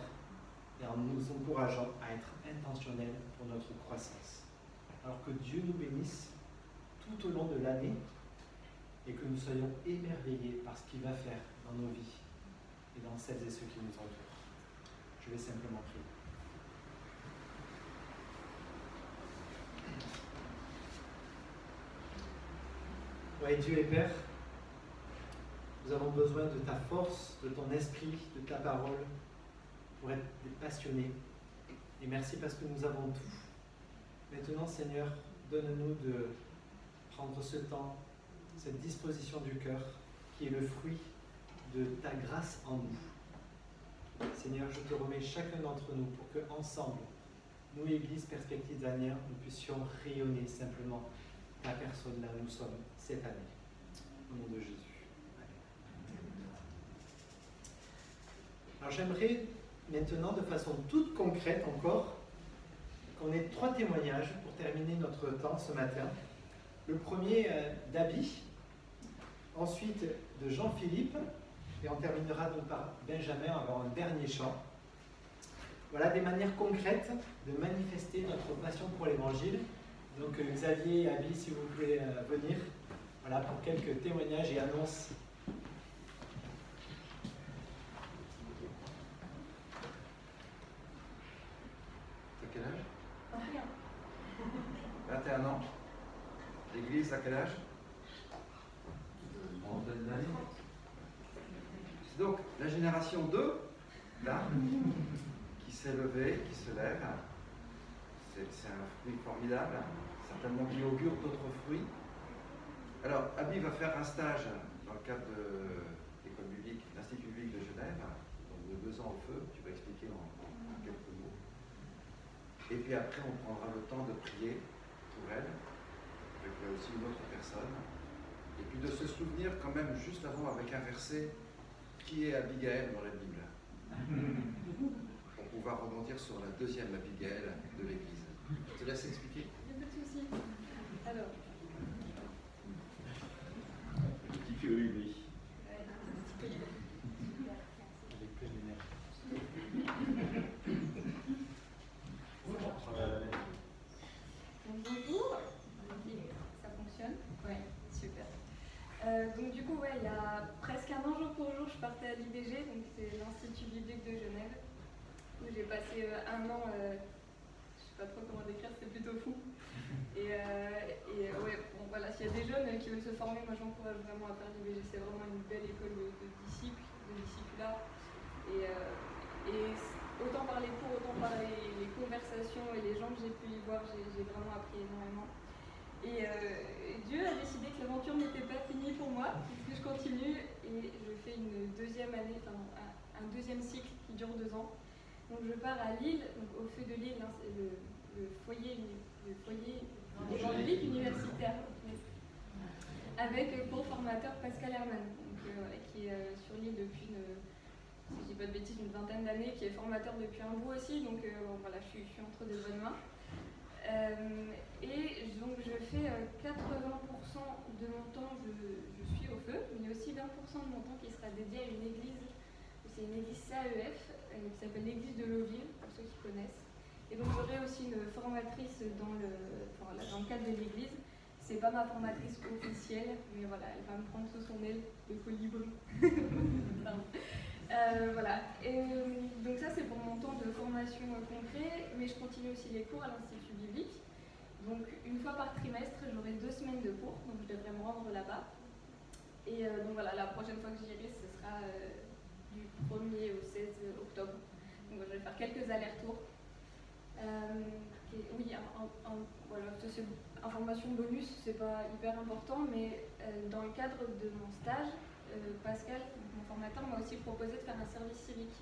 Speaker 5: et en nous encourageant à être intentionnels pour notre croissance. Alors que Dieu nous bénisse tout au long de l'année et que nous soyons émerveillés par ce qu'il va faire dans nos vies et dans celles et ceux qui nous entourent. Je vais simplement prier. Oui, Dieu et Père, nous avons besoin de ta force, de ton esprit, de ta parole pour être des passionnés. Et merci parce que nous avons tout. Maintenant, Seigneur, donne-nous de prendre ce temps, cette disposition du cœur qui est le fruit de ta grâce en nous. Seigneur, je te remets chacun d'entre nous pour que ensemble, nous, Église Perspective d'Anières, nous puissions rayonner simplement ta personne là où nous sommes cette année. Au nom de Jésus. Alors j'aimerais maintenant, de façon toute concrète encore, qu'on ait 3 témoignages pour terminer notre temps ce matin. Le premier d'Abby, ensuite de Jean-Philippe, et on terminera donc par Benjamin avant un dernier chant. Voilà des manières concrètes de manifester notre passion pour l'Évangile. Donc Xavier et Abby, si vous pouvez venir, voilà, pour quelques témoignages et annonces.
Speaker 2: T'as quel âge? 21 ans. L'église, à quel âge? C'est donc la génération 2, là, qui s'est levée, qui se lève. C'est un fruit formidable, certainement qui augure d'autres fruits. Alors, Abby va faire un stage dans le cadre de l'école biblique, l'Institut biblique de Genève, donc de 2 ans au feu, tu vas expliquer en quelques mots. Et puis après, on prendra le temps de prier pour elle, avec aussi une autre personne. Et puis de se souvenir quand même, juste avant, avec un verset, qui est Abigail dans la Bible, pour pouvoir rebondir sur la deuxième Abigail de l'Église. Je te laisse expliquer.
Speaker 9: Il n'y a pas de souci. Alors,
Speaker 3: Olivier.
Speaker 5: Avec plein d'énergie.
Speaker 9: Bonjour. Ça fonctionne? Ouais, super. Donc du coup, ouais, il y a presque un an jour pour jour, je partais à l'IBG, donc c'est l'Institut biblique de Genève, où j'ai passé un an, je sais pas trop comment décrire, c'était plutôt fou. Et ouais, bon, voilà, s'il y a des jeunes qui veulent se former, moi j'encourage vraiment à faire l'IBG, c'est vraiment une belle école de disciples, de discipula. Et autant par les cours, autant par les conversations et les gens que j'ai pu y voir, j'ai vraiment appris énormément. Et Dieu a décidé que l'aventure n'était pas finie pour moi, puisque je continue et je fais une deuxième année, enfin un deuxième cycle qui dure 2 ans. Donc je pars à Lille, donc au Feu de Lille, hein, c'est le foyer évangélique universitaire, avec pour formateur Pascal Herman, donc, qui est sur l'île depuis, si je dis pas de bêtises, une 20aine d'années, qui est formateur depuis un bout aussi, donc bon, voilà, je suis entre de bonnes mains. Et donc je fais 80% de mon temps, je suis au feu, mais aussi 20% de mon temps qui sera dédié à une église, c'est une église CAEF, qui s'appelle l'église de Loville, pour ceux qui connaissent. Et donc j'aurai aussi une formatrice dans le cadre de l'église. C'est pas ma formatrice officielle, mais voilà, elle va me prendre sous son aile de colibri. Voilà. Et donc ça c'est pour mon temps de formation concret, mais je continue aussi les cours à l'Institut biblique. Donc une fois par trimestre, j'aurai 2 semaines de cours, donc je devrais me rendre là-bas. Et donc voilà, la prochaine fois que j'irai, ce sera du 1er au 16 octobre. Donc je vais faire quelques allers-retours. Oui, voilà, ça c'est information bonus, c'est pas hyper important, mais dans le cadre de mon stage, Pascal, mon formateur, m'a aussi proposé de faire un service civique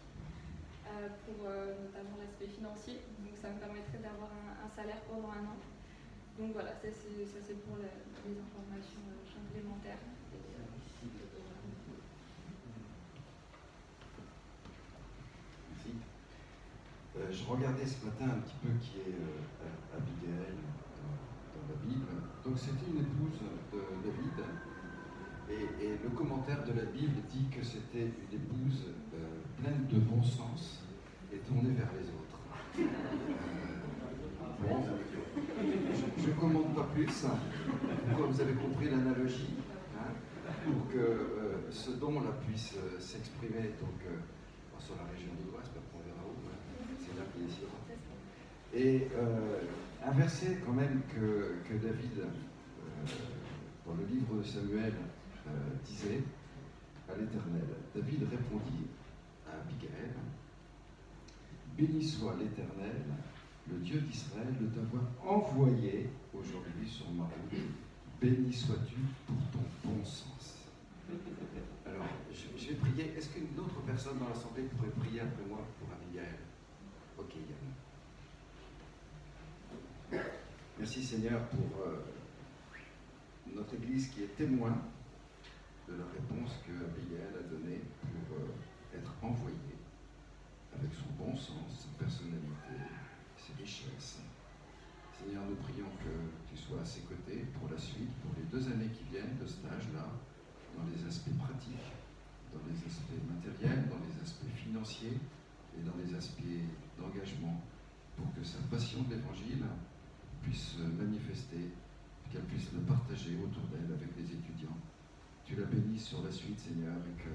Speaker 9: pour notamment l'aspect financier. Donc ça me permettrait d'avoir un salaire pendant 1 an. Donc voilà, ça c'est pour les informations complémentaires.
Speaker 2: Merci. Je regardais ce matin un petit peu qui est Abigail dans la Bible. Donc c'était une épouse de David. Et le commentaire de la Bible dit que c'était une épouse pleine de bon sens et tournée vers les autres. Bon, je ne commande pas plus. Vous avez compris l'analogie, hein, pour que ce don-là puisse s'exprimer donc, sur la région de l'Ouest, on verra où, hein, c'est là qu'il décidera. Et un verset quand même que David, dans le livre de Samuel, disait à l'Éternel. David répondit à Abigail, « Béni soit l'Éternel, le Dieu d'Israël, de t'avoir envoyé aujourd'hui sur ma route. Béni sois-tu pour ton bon sens. » Alors, je vais prier. Est-ce qu'une autre personne dans l'Assemblée pourrait prier après moi pour Abigail? Ok, Yann. Merci Seigneur pour notre Église qui est témoin de la réponse que Abigail a donnée pour être envoyée avec son bon sens, sa personnalité, ses richesses. Seigneur, nous prions que tu sois à ses côtés pour la suite, pour les 2 années qui viennent de stage-là, dans les aspects pratiques, dans les aspects matériels, dans les aspects financiers et dans les aspects d'engagement, pour que sa passion de l'Évangile puisse se manifester, qu'elle puisse le partager autour d'elle avec les étudiants. Tu la bénis sur la suite, Seigneur, et que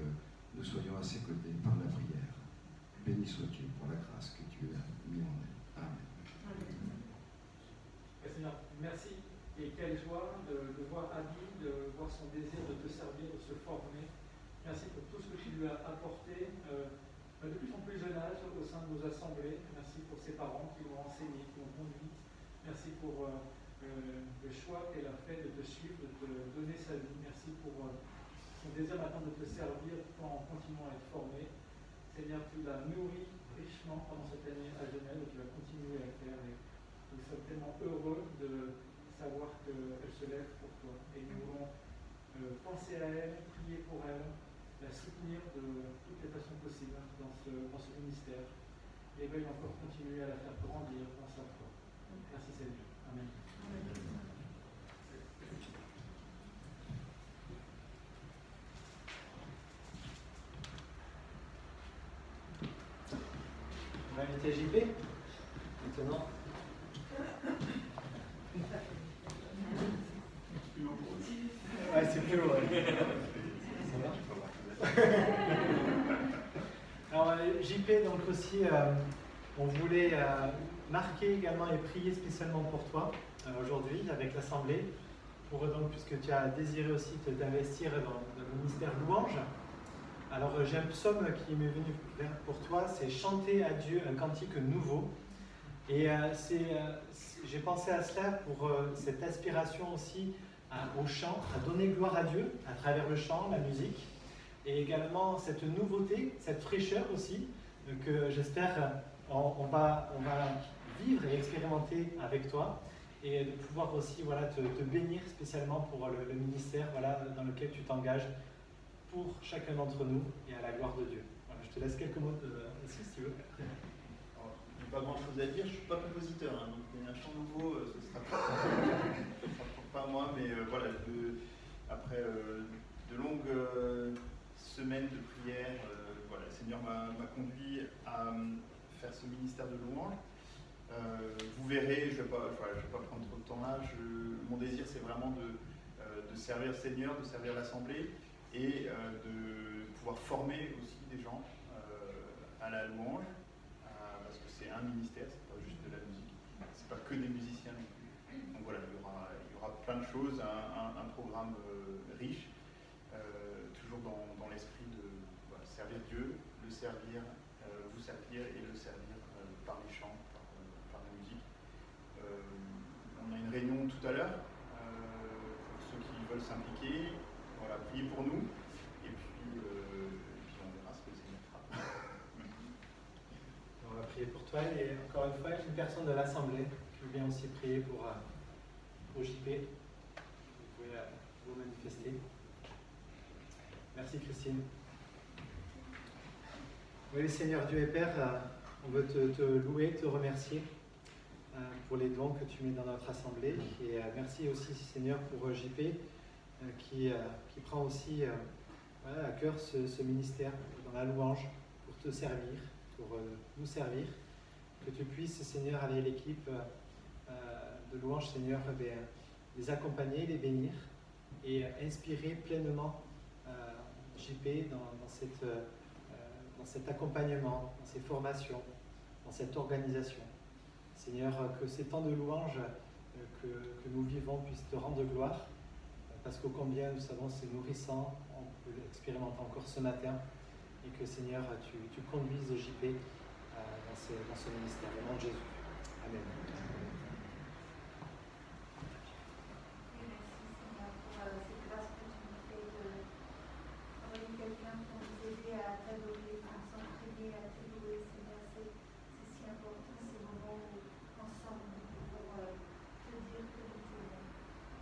Speaker 2: nous soyons à ses côtés par la prière. Béni sois-tu pour la grâce que tu as mis en elle. Amen.
Speaker 4: Seigneur, merci et quelle joie de voir Abby, de voir son désir de te servir, de se former. Merci pour tout ce que tu lui as apporté de plus en plus jeune âge au sein de nos assemblées. Merci pour ses parents qui l'ont enseigné, qui l'ont conduit. Merci pour le choix qu'elle a fait de te suivre, de te donner sa vie. Merci pour son désir maintenant de te servir tout en continuant à être formé. Seigneur, tu l'as nourri richement pendant cette année à Genève et tu vas continuer à le faire. Et nous sommes tellement heureux de savoir qu'elle se lève pour toi. Et nous voulons penser à elle, prier pour elle, la soutenir de toutes les façons possibles dans ce ministère. Et veuille encore continuer à la faire grandir dans sa foi. Merci Seigneur. Amen. Amen.
Speaker 5: inviter JP maintenant. Ouais, c'est plus lourd. Alors, JP, donc aussi, on voulait marquer également et prier spécialement pour toi aujourd'hui avec l'Assemblée, puisque tu as désiré aussi t'investir dans le ministère louange. Alors, j'ai un psaume qui m'est venu pour toi, c'est chanter à Dieu un cantique nouveau. Et j'ai pensé à cela pour cette aspiration aussi au chant, à donner gloire à Dieu à travers le chant, la musique, et également cette nouveauté, cette fraîcheur aussi, que j'espère on va vivre et expérimenter avec toi, et de pouvoir aussi te bénir spécialement pour le ministère dans lequel tu t'engages pour chacun d'entre nous et à la gloire de Dieu. Voilà, je te laisse quelques mots si tu veux.
Speaker 3: Pas grand chose à dire, je ne suis pas compositeur, hein, donc un chant nouveau, ce sera pas moi, mais voilà, après de longues semaines de prière, voilà, le Seigneur m'a conduit à faire ce ministère de louange. Vous verrez, je ne vais pas prendre trop de temps là, mon désir c'est vraiment de servir le Seigneur, de servir l'Assemblée et de pouvoir former aussi des gens à la louange. Parce que c'est un ministère, c'est pas juste de la musique, c'est pas que des musiciens non plus. Donc voilà, il y aura plein de choses, un programme riche, toujours dans l'esprit de servir Dieu, le servir, vous servir et le servir par les chants, par la musique. On a une réunion tout à l'heure, pour ceux qui veulent s'impliquer, voilà, priez pour nous, et puis on verra ce que le Seigneur fera.
Speaker 5: On va prier pour toi et encore une fois, une personne de l'Assemblée qui veut bien aussi prier pour JP. Vous pouvez vous manifester. Merci Christine. Oui, Seigneur Dieu et Père, on veut te louer, te remercier pour les dons que tu mets dans notre Assemblée. Et merci aussi Seigneur pour JP qui prend aussi à cœur ce ministère dans la louange pour te servir. Pour nous servir, que tu puisses, Seigneur, aller l'équipe de louange, Seigneur, les accompagner, les bénir et inspirer pleinement JP dans cet accompagnement, dans ces formations, dans cette organisation. Seigneur, que ces temps de louange que nous vivons puissent te rendre gloire, parce qu'au combien nous savons c'est nourrissant, on peut l'expérimenter encore ce matin. Et que Seigneur, tu conduises JP dans ce ministère. Au nom de Jésus. Amen.
Speaker 10: Merci Seigneur pour cette grâce que tu nous fais d'envoyer quelqu'un pour nous aider à t'adorer, à s'entraîner, à te louer. Seigneur, c'est si important ces moments où ensemble nous pouvons te dire que nous t'aimons.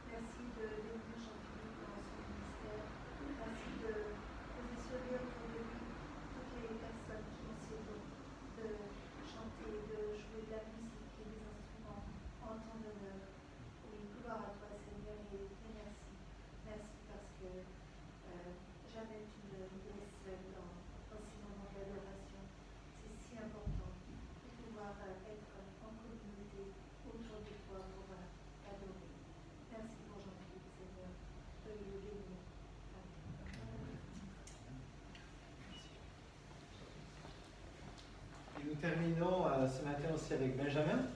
Speaker 10: Merci de bénir Jean-Philippe dans son ministère. Merci de positionner autour de lui toutes les personnes qui ont ces dons de chanter, de jouer de la musique et des instruments en ton honneur. Oui, gloire à toi Seigneur et merci. Merci parce que jamais tu ne nous laisses seul dans ces moments d'adoration. C'est si important de pouvoir être en communauté autour de toi pour t'adorer. Merci pour Jean-Philippe Seigneur. Veuillez le bénir.
Speaker 5: Et nous terminons ce matin aussi avec Benjamin. Donc,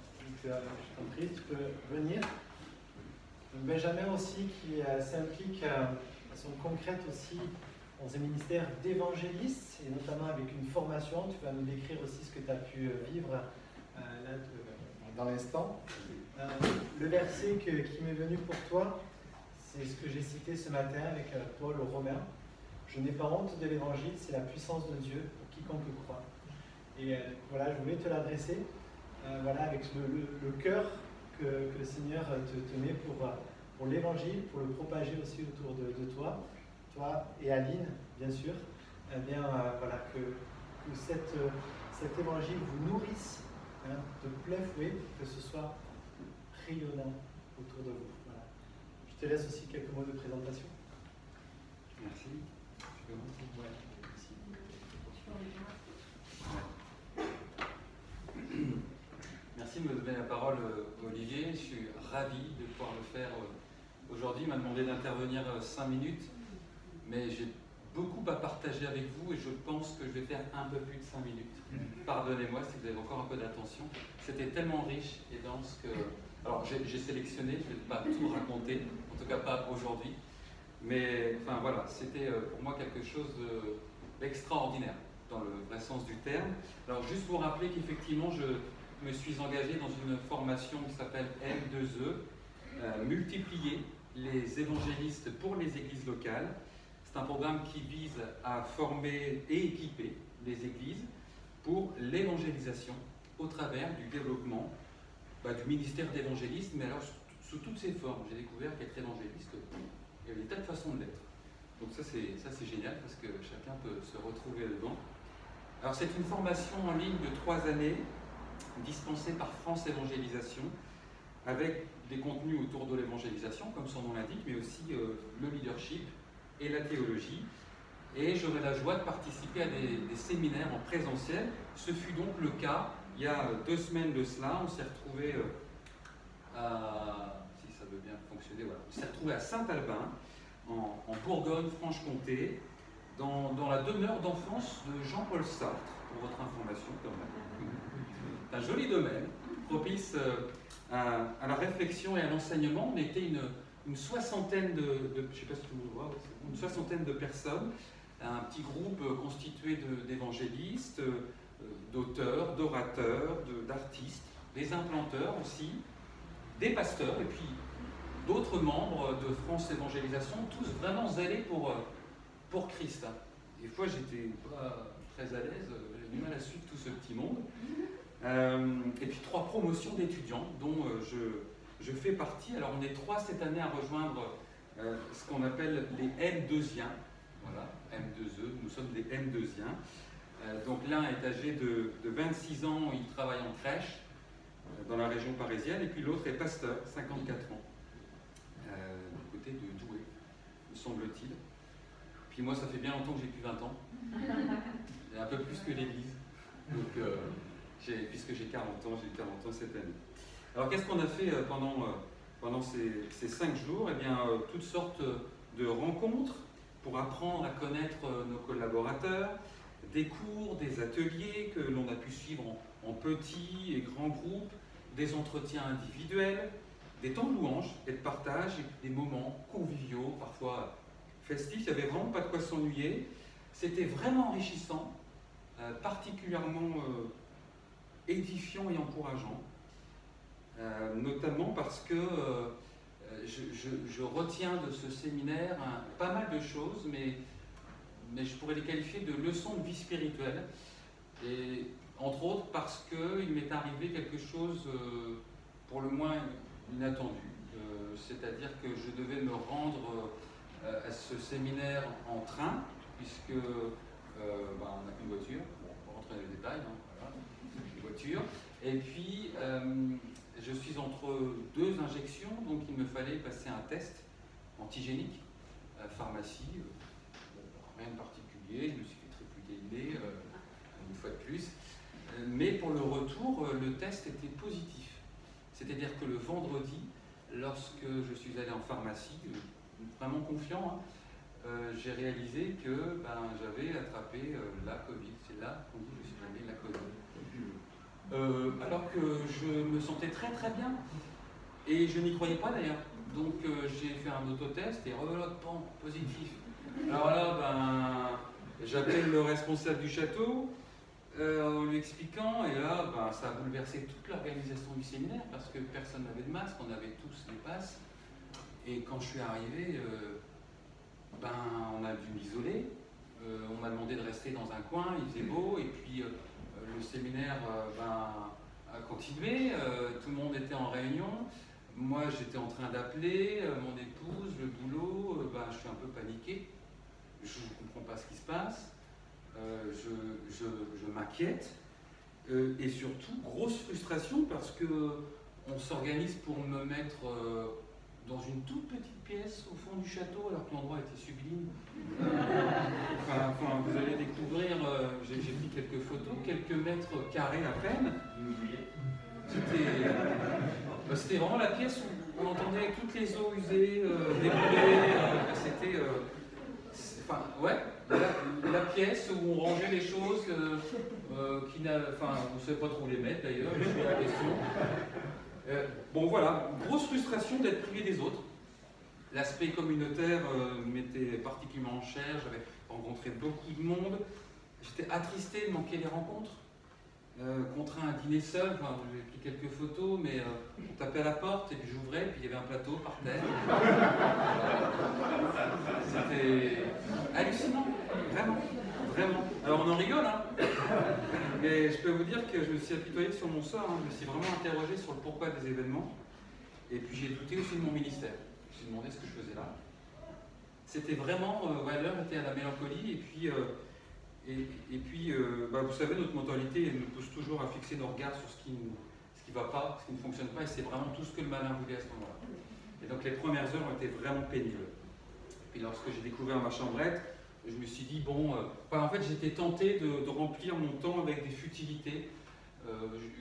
Speaker 5: je t'en prie, tu peux venir. Donc, Benjamin aussi qui s'implique de façon concrète aussi dans un ministère d'évangéliste et notamment avec une formation. Tu vas nous décrire aussi ce que tu as pu vivre là dans l'instant. Le verset qui m'est venu pour toi, c'est ce que j'ai cité ce matin avec Paul aux Romains. Je n'ai pas honte de l'évangile, c'est la puissance de Dieu pour quiconque croit. Et voilà, je voulais te l'adresser avec le cœur que le Seigneur te met pour l'évangile, pour le propager aussi autour de toi et Aline, bien sûr. Eh bien, que cet évangile vous nourrisse de plein fouet, que ce soit rayonnant autour de vous. Voilà. Je te laisse aussi quelques mots de présentation.
Speaker 2: Merci. Tu commences ?
Speaker 5: Ouais, merci.
Speaker 11: de me donner la parole, Olivier. Je suis ravi de pouvoir le faire aujourd'hui. Il m'a demandé d'intervenir 5 minutes, mais j'ai beaucoup à partager avec vous et je pense que je vais faire un peu plus de 5 minutes. Pardonnez-moi si vous avez encore un peu d'attention. C'était tellement riche et dense que... Alors j'ai sélectionné, je ne vais pas tout raconter, en tout cas pas aujourd'hui. Mais enfin voilà, c'était pour moi quelque chose d'extraordinaire dans le vrai sens du terme. Alors juste vous rappeler qu'effectivement je me suis engagé dans une formation qui s'appelle M2E, multiplier les évangélistes pour les églises locales. C'est un programme qui vise à former et équiper les églises pour l'évangélisation au travers du développement du ministère d'évangéliste, mais alors sous toutes ses formes. J'ai découvert qu'être évangéliste, il y avait des tas de façons de l'être. Donc ça c'est génial parce que chacun peut se retrouver dedans. Alors c'est une formation en ligne de 3 années dispensée par France Évangélisation avec des contenus autour de l'évangélisation, comme son nom l'indique, mais aussi le leadership et la théologie. Et j'aurai la joie de participer à des séminaires en présentiel. Ce fut donc le cas il y a 2 semaines de cela. On s'est retrouvé à, si ça veut bien fonctionner, voilà. On s'est retrouvé à Saint-Albin, en Bourgogne-Franche-Comté, dans la demeure d'enfance de Jean-Paul Sartre, pour votre information quand même. C'est un joli domaine, propice à la réflexion et à l'enseignement. On était une soixantaine je ne sais pas si tout le monde voit, une soixantaine de personnes, un petit groupe constitué d'évangélistes, d'auteurs, d'orateurs, d'artistes, des implanteurs aussi, des pasteurs et puis d'autres membres de France Évangélisation, tous vraiment zélés pour Christ. Des fois j'étais pas très à l'aise, j'ai du mal à suivre tout ce petit monde. Et puis 3 promotions d'étudiants dont je fais partie. Alors on est 3 cette année à rejoindre ce qu'on appelle les M2iens. Voilà, M2E, nous sommes des M2iens. Donc l'un est âgé de 26 ans, il travaille en crèche dans la région parisienne, et puis l'autre est pasteur, 54 ans, du côté de Douai, me semble-t-il. Puis moi, ça fait bien longtemps que j'ai plus 20 ans, et un peu plus que l'Église. Donc, puisque j'ai 40 ans, j'ai eu 40 ans cette année. Alors qu'est-ce qu'on a fait pendant ces 5 jours? Eh bien, toutes sortes de rencontres pour apprendre à connaître nos collaborateurs, des cours, des ateliers que l'on a pu suivre en petits et grands groupes, des entretiens individuels, des temps de louange et de partage, et des moments conviviaux, parfois festifs. Il n'y avait vraiment pas de quoi s'ennuyer. C'était vraiment enrichissant, particulièrement édifiant et encourageant, notamment parce que je retiens de ce séminaire pas mal de choses, mais je pourrais les qualifier de leçons de vie spirituelle, et entre autres parce qu'il m'est arrivé quelque chose pour le moins inattendu, c'est-à-dire que je devais me rendre à ce séminaire en train, puisque on n'a qu'une voiture, bon, on va rentrer dans les détails, hein, voilà, une voiture, et puis je suis entre 2 injections, donc il me fallait passer un test antigénique à la pharmacie. Rien de particulier, je me suis fait tripler une fois de plus. Mais pour le retour, le test était positif. C'est-à-dire que le vendredi, lorsque je suis allé en pharmacie, vraiment confiant, j'ai réalisé que j'avais attrapé la Covid. C'est là qu'on dit que je suis allé la Covid. Alors que je me sentais très très bien. Et je n'y croyais pas d'ailleurs. Donc j'ai fait un autotest et relotement positif. Alors là, j'appelle le responsable du château en lui expliquant, et là, ça a bouleversé toute l'organisation du séminaire parce que personne n'avait de masque, on avait tous des passes. Et quand je suis arrivé, on a dû m'isoler. On m'a demandé de rester dans un coin, il faisait beau, et puis le séminaire a continué, tout le monde était en réunion. Moi, j'étais en train d'appeler mon épouse, le boulot, je suis un peu paniqué. Je ne comprends pas ce qui se passe, je m'inquiète, et surtout, grosse frustration parce qu'on s'organise pour me mettre dans une toute petite pièce au fond du château alors que l'endroit était sublime. Vous allez découvrir, j'ai pris quelques photos, quelques mètres carrés à peine. C'était vraiment la pièce où on entendait toutes les eaux usées, débouler. C'était. Enfin, ouais, la pièce où on rangeait les choses enfin, on ne savait pas trop où les mettre d'ailleurs, je suis la question. Bon voilà, grosse frustration d'être privé des autres. L'aspect communautaire m'était particulièrement cher, j'avais rencontré beaucoup de monde. J'étais attristé de manquer les rencontres. Contraint à dîner seul, enfin, j'ai pris quelques photos, mais on tapait à la porte et puis j'ouvrais, puis il y avait un plateau par terre. C'était hallucinant, vraiment, vraiment. Alors on en rigole, hein, mais je peux vous dire que je me suis apitoyé sur mon sort, hein. Je me suis vraiment interrogé sur le pourquoi des événements, et puis j'ai douté aussi de mon ministère. Je me suis demandé ce que je faisais là. C'était vraiment, l'heure était à la mélancolie, et puis, vous savez, notre mentalité elle nous pousse toujours à fixer nos regards sur ce qui ne va pas, ce qui ne fonctionne pas, et c'est vraiment tout ce que le malin voulait à ce moment-là. Et donc les premières heures ont été vraiment pénibles. Puis lorsque j'ai découvert ma chambrette, je me suis dit, en fait j'étais tenté de remplir mon temps avec des futilités.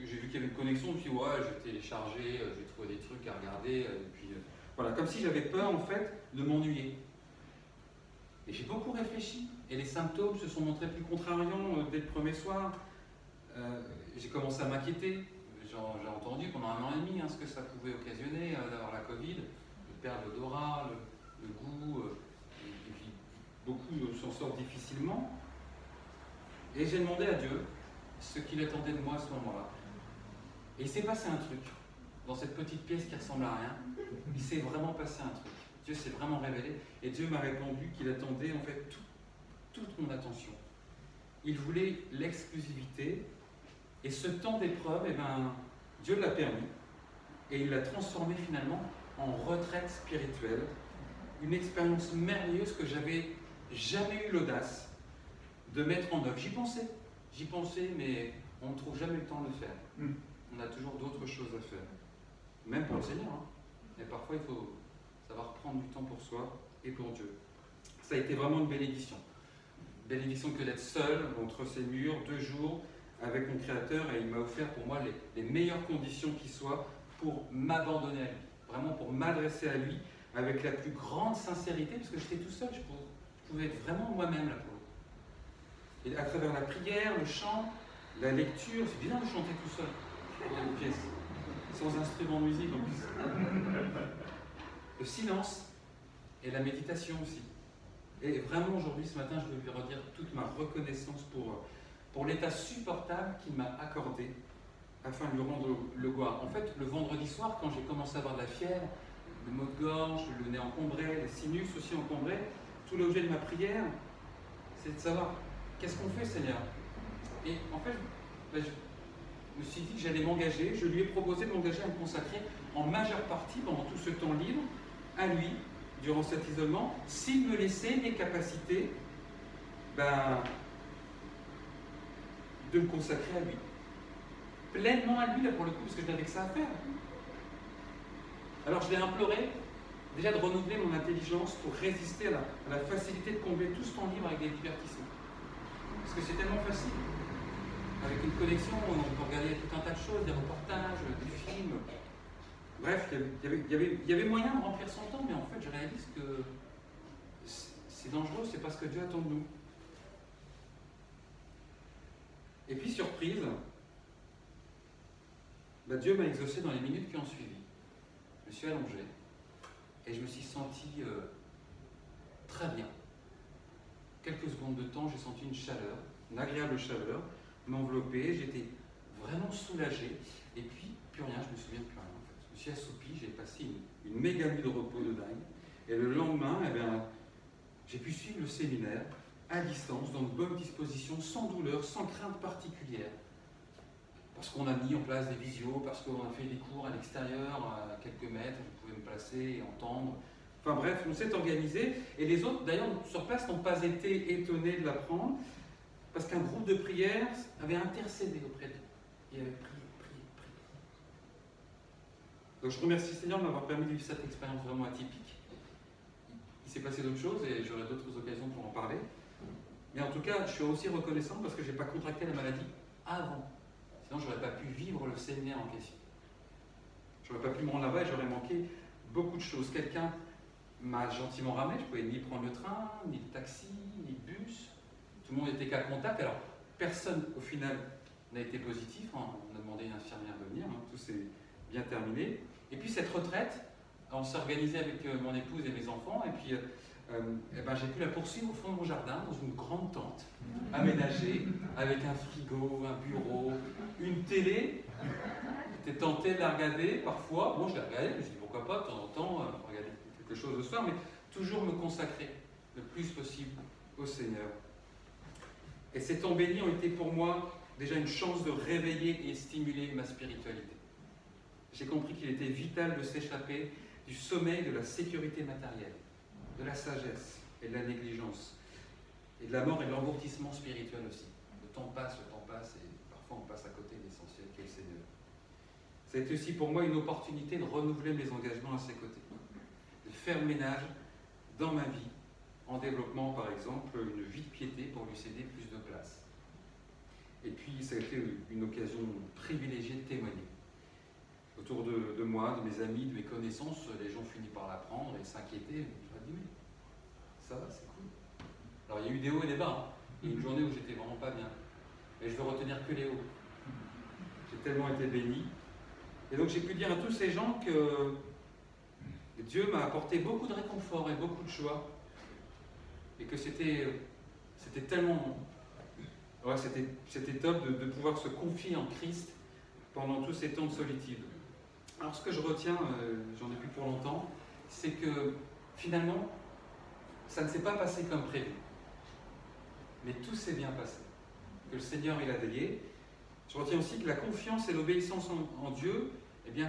Speaker 11: J'ai vu qu'il y avait une connexion, je me suis dit, ouais, je vais télécharger, je vais trouver des trucs à regarder, et puis voilà, comme si j'avais peur en fait de m'ennuyer. Et j'ai beaucoup réfléchi, et les symptômes se sont montrés plus contrariants dès le premier soir. J'ai commencé à m'inquiéter. J'ai entendu pendant 1 an et demi ce que ça pouvait occasionner d'avoir la Covid, de perdre l'odorat, le goût, et puis beaucoup s'en sortent difficilement. Et j'ai demandé à Dieu ce qu'il attendait de moi à ce moment-là. Et il s'est passé un truc, dans cette petite pièce qui ressemble à rien, il s'est vraiment passé un truc. Dieu s'est vraiment révélé, et Dieu m'a répondu qu'il attendait en fait toute mon attention. Il voulait l'exclusivité, et ce temps d'épreuve, Dieu l'a permis, et il l'a transformé finalement en retraite spirituelle, une expérience merveilleuse que j'avais jamais eu l'audace de mettre en œuvre. J'y pensais, mais on ne trouve jamais le temps de le faire. On a toujours d'autres choses à faire, même pour le Seigneur, hein. Et parfois il faut savoir prendre du temps pour soi et pour Dieu. Ça a été vraiment une bénédiction. Bénédiction que d'être seul entre ces murs 2 jours avec mon Créateur, et il m'a offert pour moi les meilleures conditions qui soient pour m'abandonner à lui, vraiment pour m'adresser à lui avec la plus grande sincérité, parce que j'étais tout seul, je pouvais être vraiment moi-même là pour lui. Et à travers la prière, le chant, la lecture, c'est bien de chanter tout seul dans une pièce, sans instrument de musique en plus. Le silence et la méditation aussi. Et vraiment aujourd'hui, ce matin, je veux lui redire toute ma reconnaissance pour l'état supportable qu'il m'a accordé afin de lui rendre le gloire. En fait, le vendredi soir, quand j'ai commencé à avoir de la fièvre, le maux de gorge, le nez encombré, les sinus aussi encombrés, tout l'objet de ma prière, c'est de savoir qu'est-ce qu'on fait, Seigneur. Et en fait, je me suis dit que j'allais m'engager, je lui ai proposé de m'engager à me consacrer en majeure partie pendant tout ce temps libre à lui, durant cet isolement, s'il me laissait les capacités de me consacrer à lui. Pleinement à lui, là pour le coup, parce que je n'avais que ça à faire. Alors je l'ai imploré, déjà de renouveler mon intelligence pour résister à la facilité de combler tout ce temps libre avec des divertissements. Parce que c'est tellement facile. Avec une connexion, on peut regarder tout un tas de choses, des reportages, des films. Bref, il y avait moyen de remplir son temps, mais en fait, je réalise que c'est dangereux, c'est pas ce que Dieu attend de nous. Et puis, surprise, Dieu m'a exaucé dans les minutes qui ont suivi. Je me suis allongé et je me suis senti très bien. Quelques secondes de temps, j'ai senti une chaleur, une agréable chaleur, m'envelopper, j'étais vraiment soulagé, et puis plus rien, je me souviens de plus rien. En fait. Je me suis assoupi, j'ai passé une méga nuit de repos de dingue, et le lendemain, j'ai pu suivre le séminaire à distance, dans de bonnes dispositions, sans douleur, sans crainte particulière. Parce qu'on a mis en place des visios, parce qu'on a fait des cours à l'extérieur, à quelques mètres, je pouvais me placer et entendre. Enfin bref, on s'est organisé, et les autres, d'ailleurs, sur place, n'ont pas été étonnés de l'apprendre, parce qu'un groupe de prière avait intercédé auprès d'eux. Et avait prié. Donc je remercie le Seigneur de m'avoir permis de vivre cette expérience vraiment atypique. Il s'est passé d'autres choses, et j'aurai d'autres occasions pour en parler. Mais en tout cas, je suis aussi reconnaissant parce que je n'ai pas contracté la maladie avant. sinon je n'aurais pas pu vivre le séminaire en question. Je n'aurais pas pu me rendre là-bas et j'aurais manqué beaucoup de choses. Quelqu'un m'a gentiment ramené, je ne pouvais ni prendre le train, ni le taxi, ni le bus. Tout le monde était qu'à contact. Alors, personne, au final, n'a été positif. On a demandé à une infirmière de venir, tout s'est bien terminé. Et puis, cette retraite, on s'est organisé avec mon épouse et mes enfants, et puis j'ai pu la poursuivre au fond de mon jardin, dans une grande tente, aménagée, avec un frigo, un bureau, une télé. J'étais tenté de la regarder parfois. Bon, je la regardais, je me suis dit pourquoi pas, de temps en temps, regarder quelque chose le soir, mais toujours me consacrer le plus possible au Seigneur. Et ces temps bénis ont été pour moi déjà une chance de réveiller et stimuler ma spiritualité. J'ai compris qu'il était vital de s'échapper du sommeil de la sécurité matérielle, de la sagesse et de la négligence, et de la mort et de l'engourdissement spirituel aussi. Le temps passe, et parfois on passe à côté de l'essentiel qu'est le Seigneur. Ça a été aussi pour moi une opportunité de renouveler mes engagements à ses côtés, de faire ménage dans ma vie, en développant par exemple une vie de piété pour lui céder plus de place. Et puis ça a été une occasion privilégiée de témoigner. Autour de moi, de mes amis, de mes connaissances, les gens finissent par l'apprendre et s'inquiéter. Je me dis, mais ça va, c'est cool. Alors il y a eu des hauts et des bas. Il y a une journée où j'étais vraiment pas bien. Mais je veux retenir que les hauts. J'ai tellement été béni. Et donc j'ai pu dire à tous ces gens que Dieu m'a apporté beaucoup de réconfort et beaucoup de joie. Et que c'était tellement... Ouais, c'était top de pouvoir se confier en Christ pendant tous ces temps de solitude. Alors ce que je retiens, j'en ai plus pour longtemps, c'est que finalement, ça ne s'est pas passé comme prévu. Mais tout s'est bien passé. Que le Seigneur il a veillé. Je retiens aussi que la confiance et l'obéissance en Dieu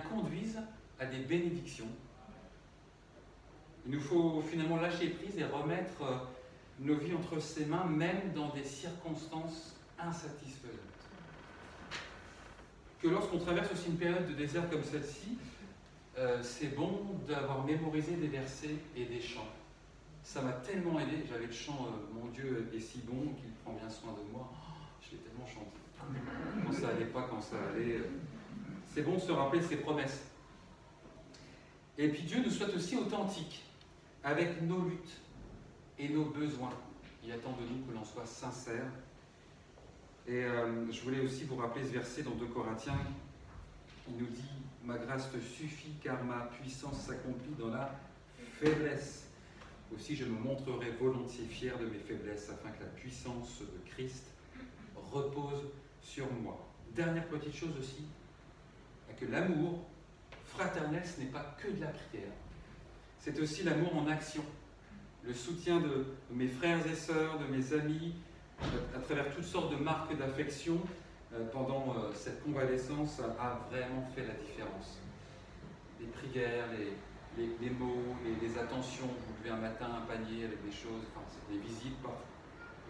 Speaker 11: conduisent à des bénédictions. Il nous faut finalement lâcher prise et remettre nos vies entre ses mains, même dans des circonstances insatisfaisantes. Que lorsqu'on traverse aussi une période de désert comme celle-ci, c'est bon d'avoir mémorisé des versets et des chants. Ça m'a tellement aidé. J'avais le chant « Mon Dieu est si bon qu'il prend bien soin de moi ». Je l'ai tellement chanté. Quand ça allait pas, quand ça allait. C'est bon de se rappeler de ses promesses. Et puis Dieu nous souhaite aussi authentiques, avec nos luttes et nos besoins. Il attend de nous que l'on soit sincère. Et je voulais aussi vous rappeler ce verset dans 2 Corinthiens. Il nous dit « Ma grâce te suffit car ma puissance s'accomplit dans la faiblesse. Aussi je me montrerai volontiers fier de mes faiblesses afin que la puissance de Christ repose sur moi. » Dernière petite chose aussi, que l'amour fraternel, ce n'est pas que de la prière. C'est aussi l'amour en action. Le soutien de mes frères et sœurs, de mes amis, à travers toutes sortes de marques d'affection pendant cette convalescence a vraiment fait la différence. Les prières, les mots, les attentions, vous levez un matin un panier avec des choses, enfin, des visites,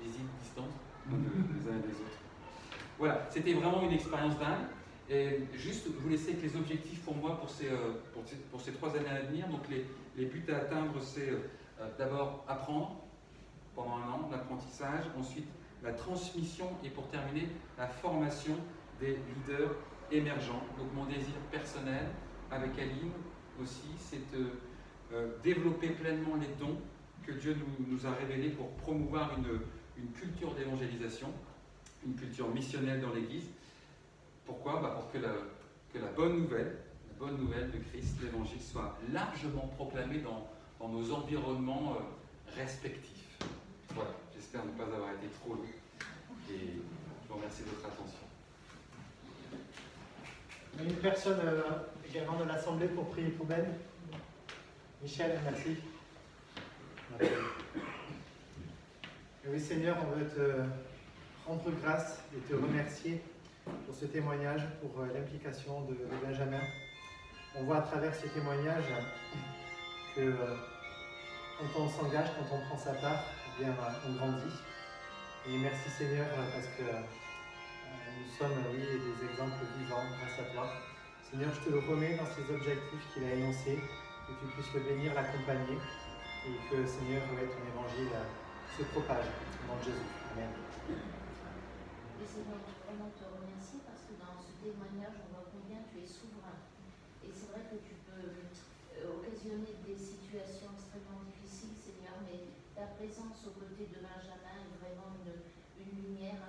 Speaker 11: visites distance des uns et des autres. Voilà, c'était vraiment une expérience dingue. Et juste vous laisser avec les objectifs pour moi pour ces 3 années à venir. Donc les buts à atteindre, c'est d'abord apprendre pendant 1 an, l'apprentissage, ensuite la transmission et pour terminer la formation des leaders émergents. Donc mon désir personnel avec Aline aussi, c'est de développer pleinement les dons que Dieu nous a révélés pour promouvoir une culture d'évangélisation, une culture missionnelle dans l'Église. Pourquoi ? Pour que la bonne nouvelle de Christ, l'Évangile, soit largement proclamée dans nos environnements respectifs. Voilà, j'espère ne pas avoir été trop long et je vous remercie de votre attention.
Speaker 12: Il y a une personne également de l'Assemblée pour prier pour Ben. Michel, merci. Et oui Seigneur, on veut te rendre grâce et te remercier pour ce témoignage, pour l'implication de Benjamin. On voit à travers ce témoignage que quand on s'engage, quand on prend sa part, eh bien, on grandit. Et merci Seigneur parce que nous sommes, oui, des exemples vivants grâce à toi. Seigneur, je te le remets dans ces objectifs qu'il a énoncés, que tu puisses le bénir, l'accompagner et que Seigneur, ton évangile se propage au nom de Jésus. Amen.
Speaker 10: Et Seigneur, vraiment te remercier parce que dans ce Et c'est vrai que tu peux occasionner des situations extrêmement difficiles, Seigneur, mais ta présence aux côtés de Benjamin est vraiment une lumière,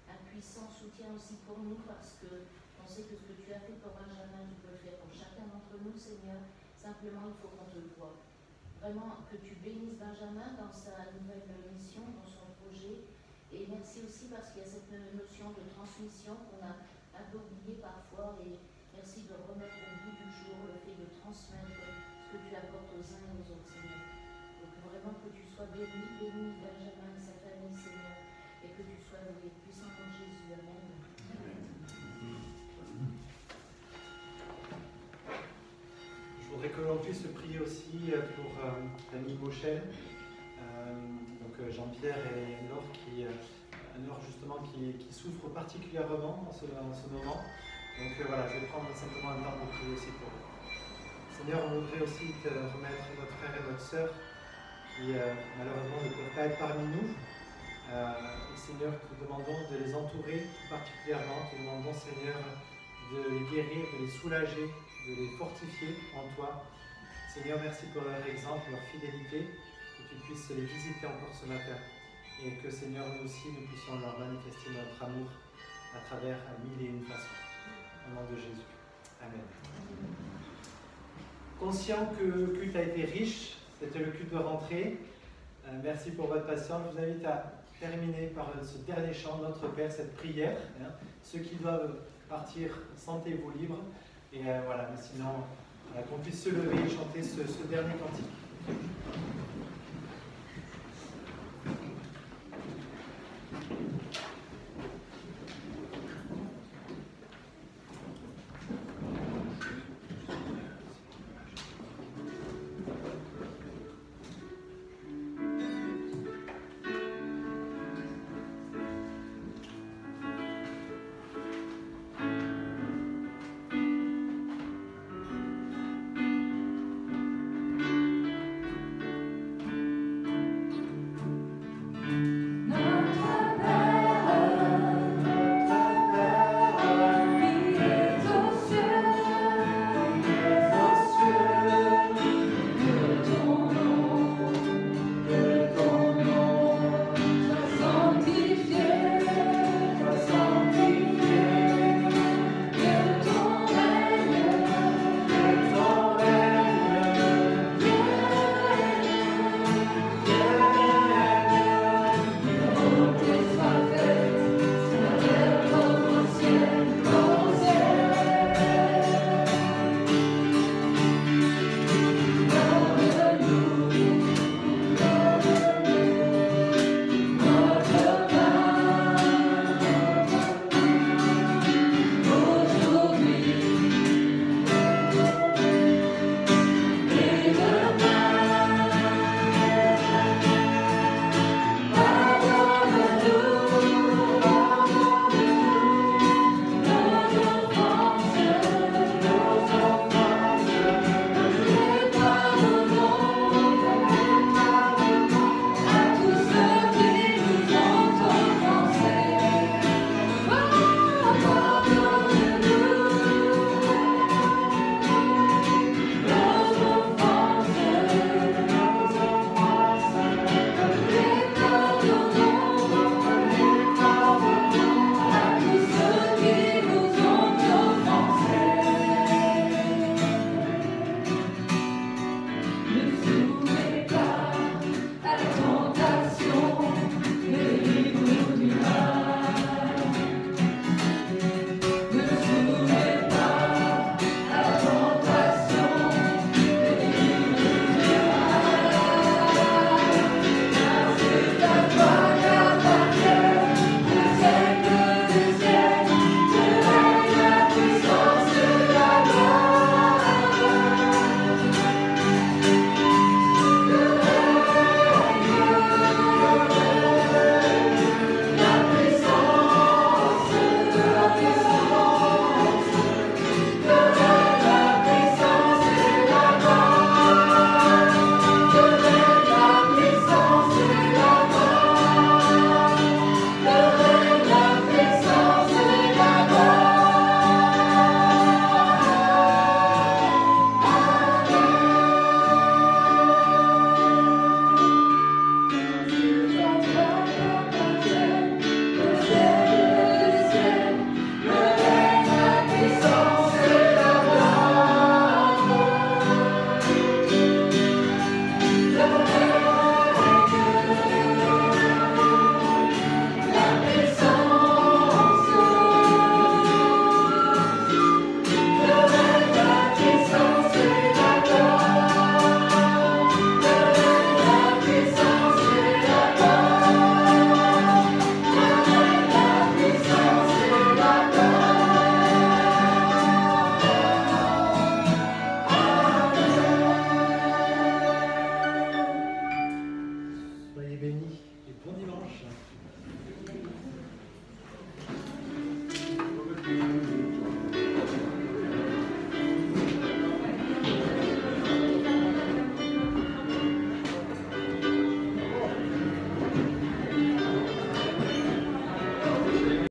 Speaker 10: un puissant soutien aussi pour nous, parce que on sait que ce que tu as fait pour Benjamin, tu peux le faire pour chacun d'entre nous, Seigneur. Simplement, il faut qu'on te voie. Vraiment, que tu bénisses Benjamin dans sa nouvelle mission, dans son projet. Et merci aussi parce qu'il y a cette notion de transmission qu'on a un peu oubliée parfois. Et merci de remettre au bout du jour le fait de transmettre ce que tu apportes aux uns et aux autres, Seigneur. Donc vraiment que tu sois béni, béni Benjamin et sa famille, Seigneur. Et que tu sois loué, puissant nom de Jésus. Amen.
Speaker 5: Je voudrais que l'on puisse prier aussi pour l'ami Mochel, donc Jean-Pierre et Laure justement qui souffrent particulièrement en ce moment. Donc voilà, je vais prendre simplement un temps pour prier aussi pour eux. Seigneur, on voudrait aussi te remettre notre frère et notre sœur qui malheureusement ne peuvent pas être parmi nous. Et Seigneur, te demandons de les entourer tout particulièrement, te demandons Seigneur de les guérir, de les soulager, de les fortifier en toi. Seigneur, merci pour leur exemple, leur fidélité, que tu puisses les visiter encore ce matin. Et que Seigneur, nous aussi, nous puissions leur manifester notre amour à travers 1001 façons. Au nom de Jésus. Amen. Conscient que le culte a été riche, c'était le culte de rentrée. Merci pour votre patience. Je vous invite à terminer par ce dernier chant, Notre Père, cette prière. Ceux qui doivent partir, sentez-vous libres. Et voilà, mais sinon, qu'on puisse se lever et chanter ce dernier cantique.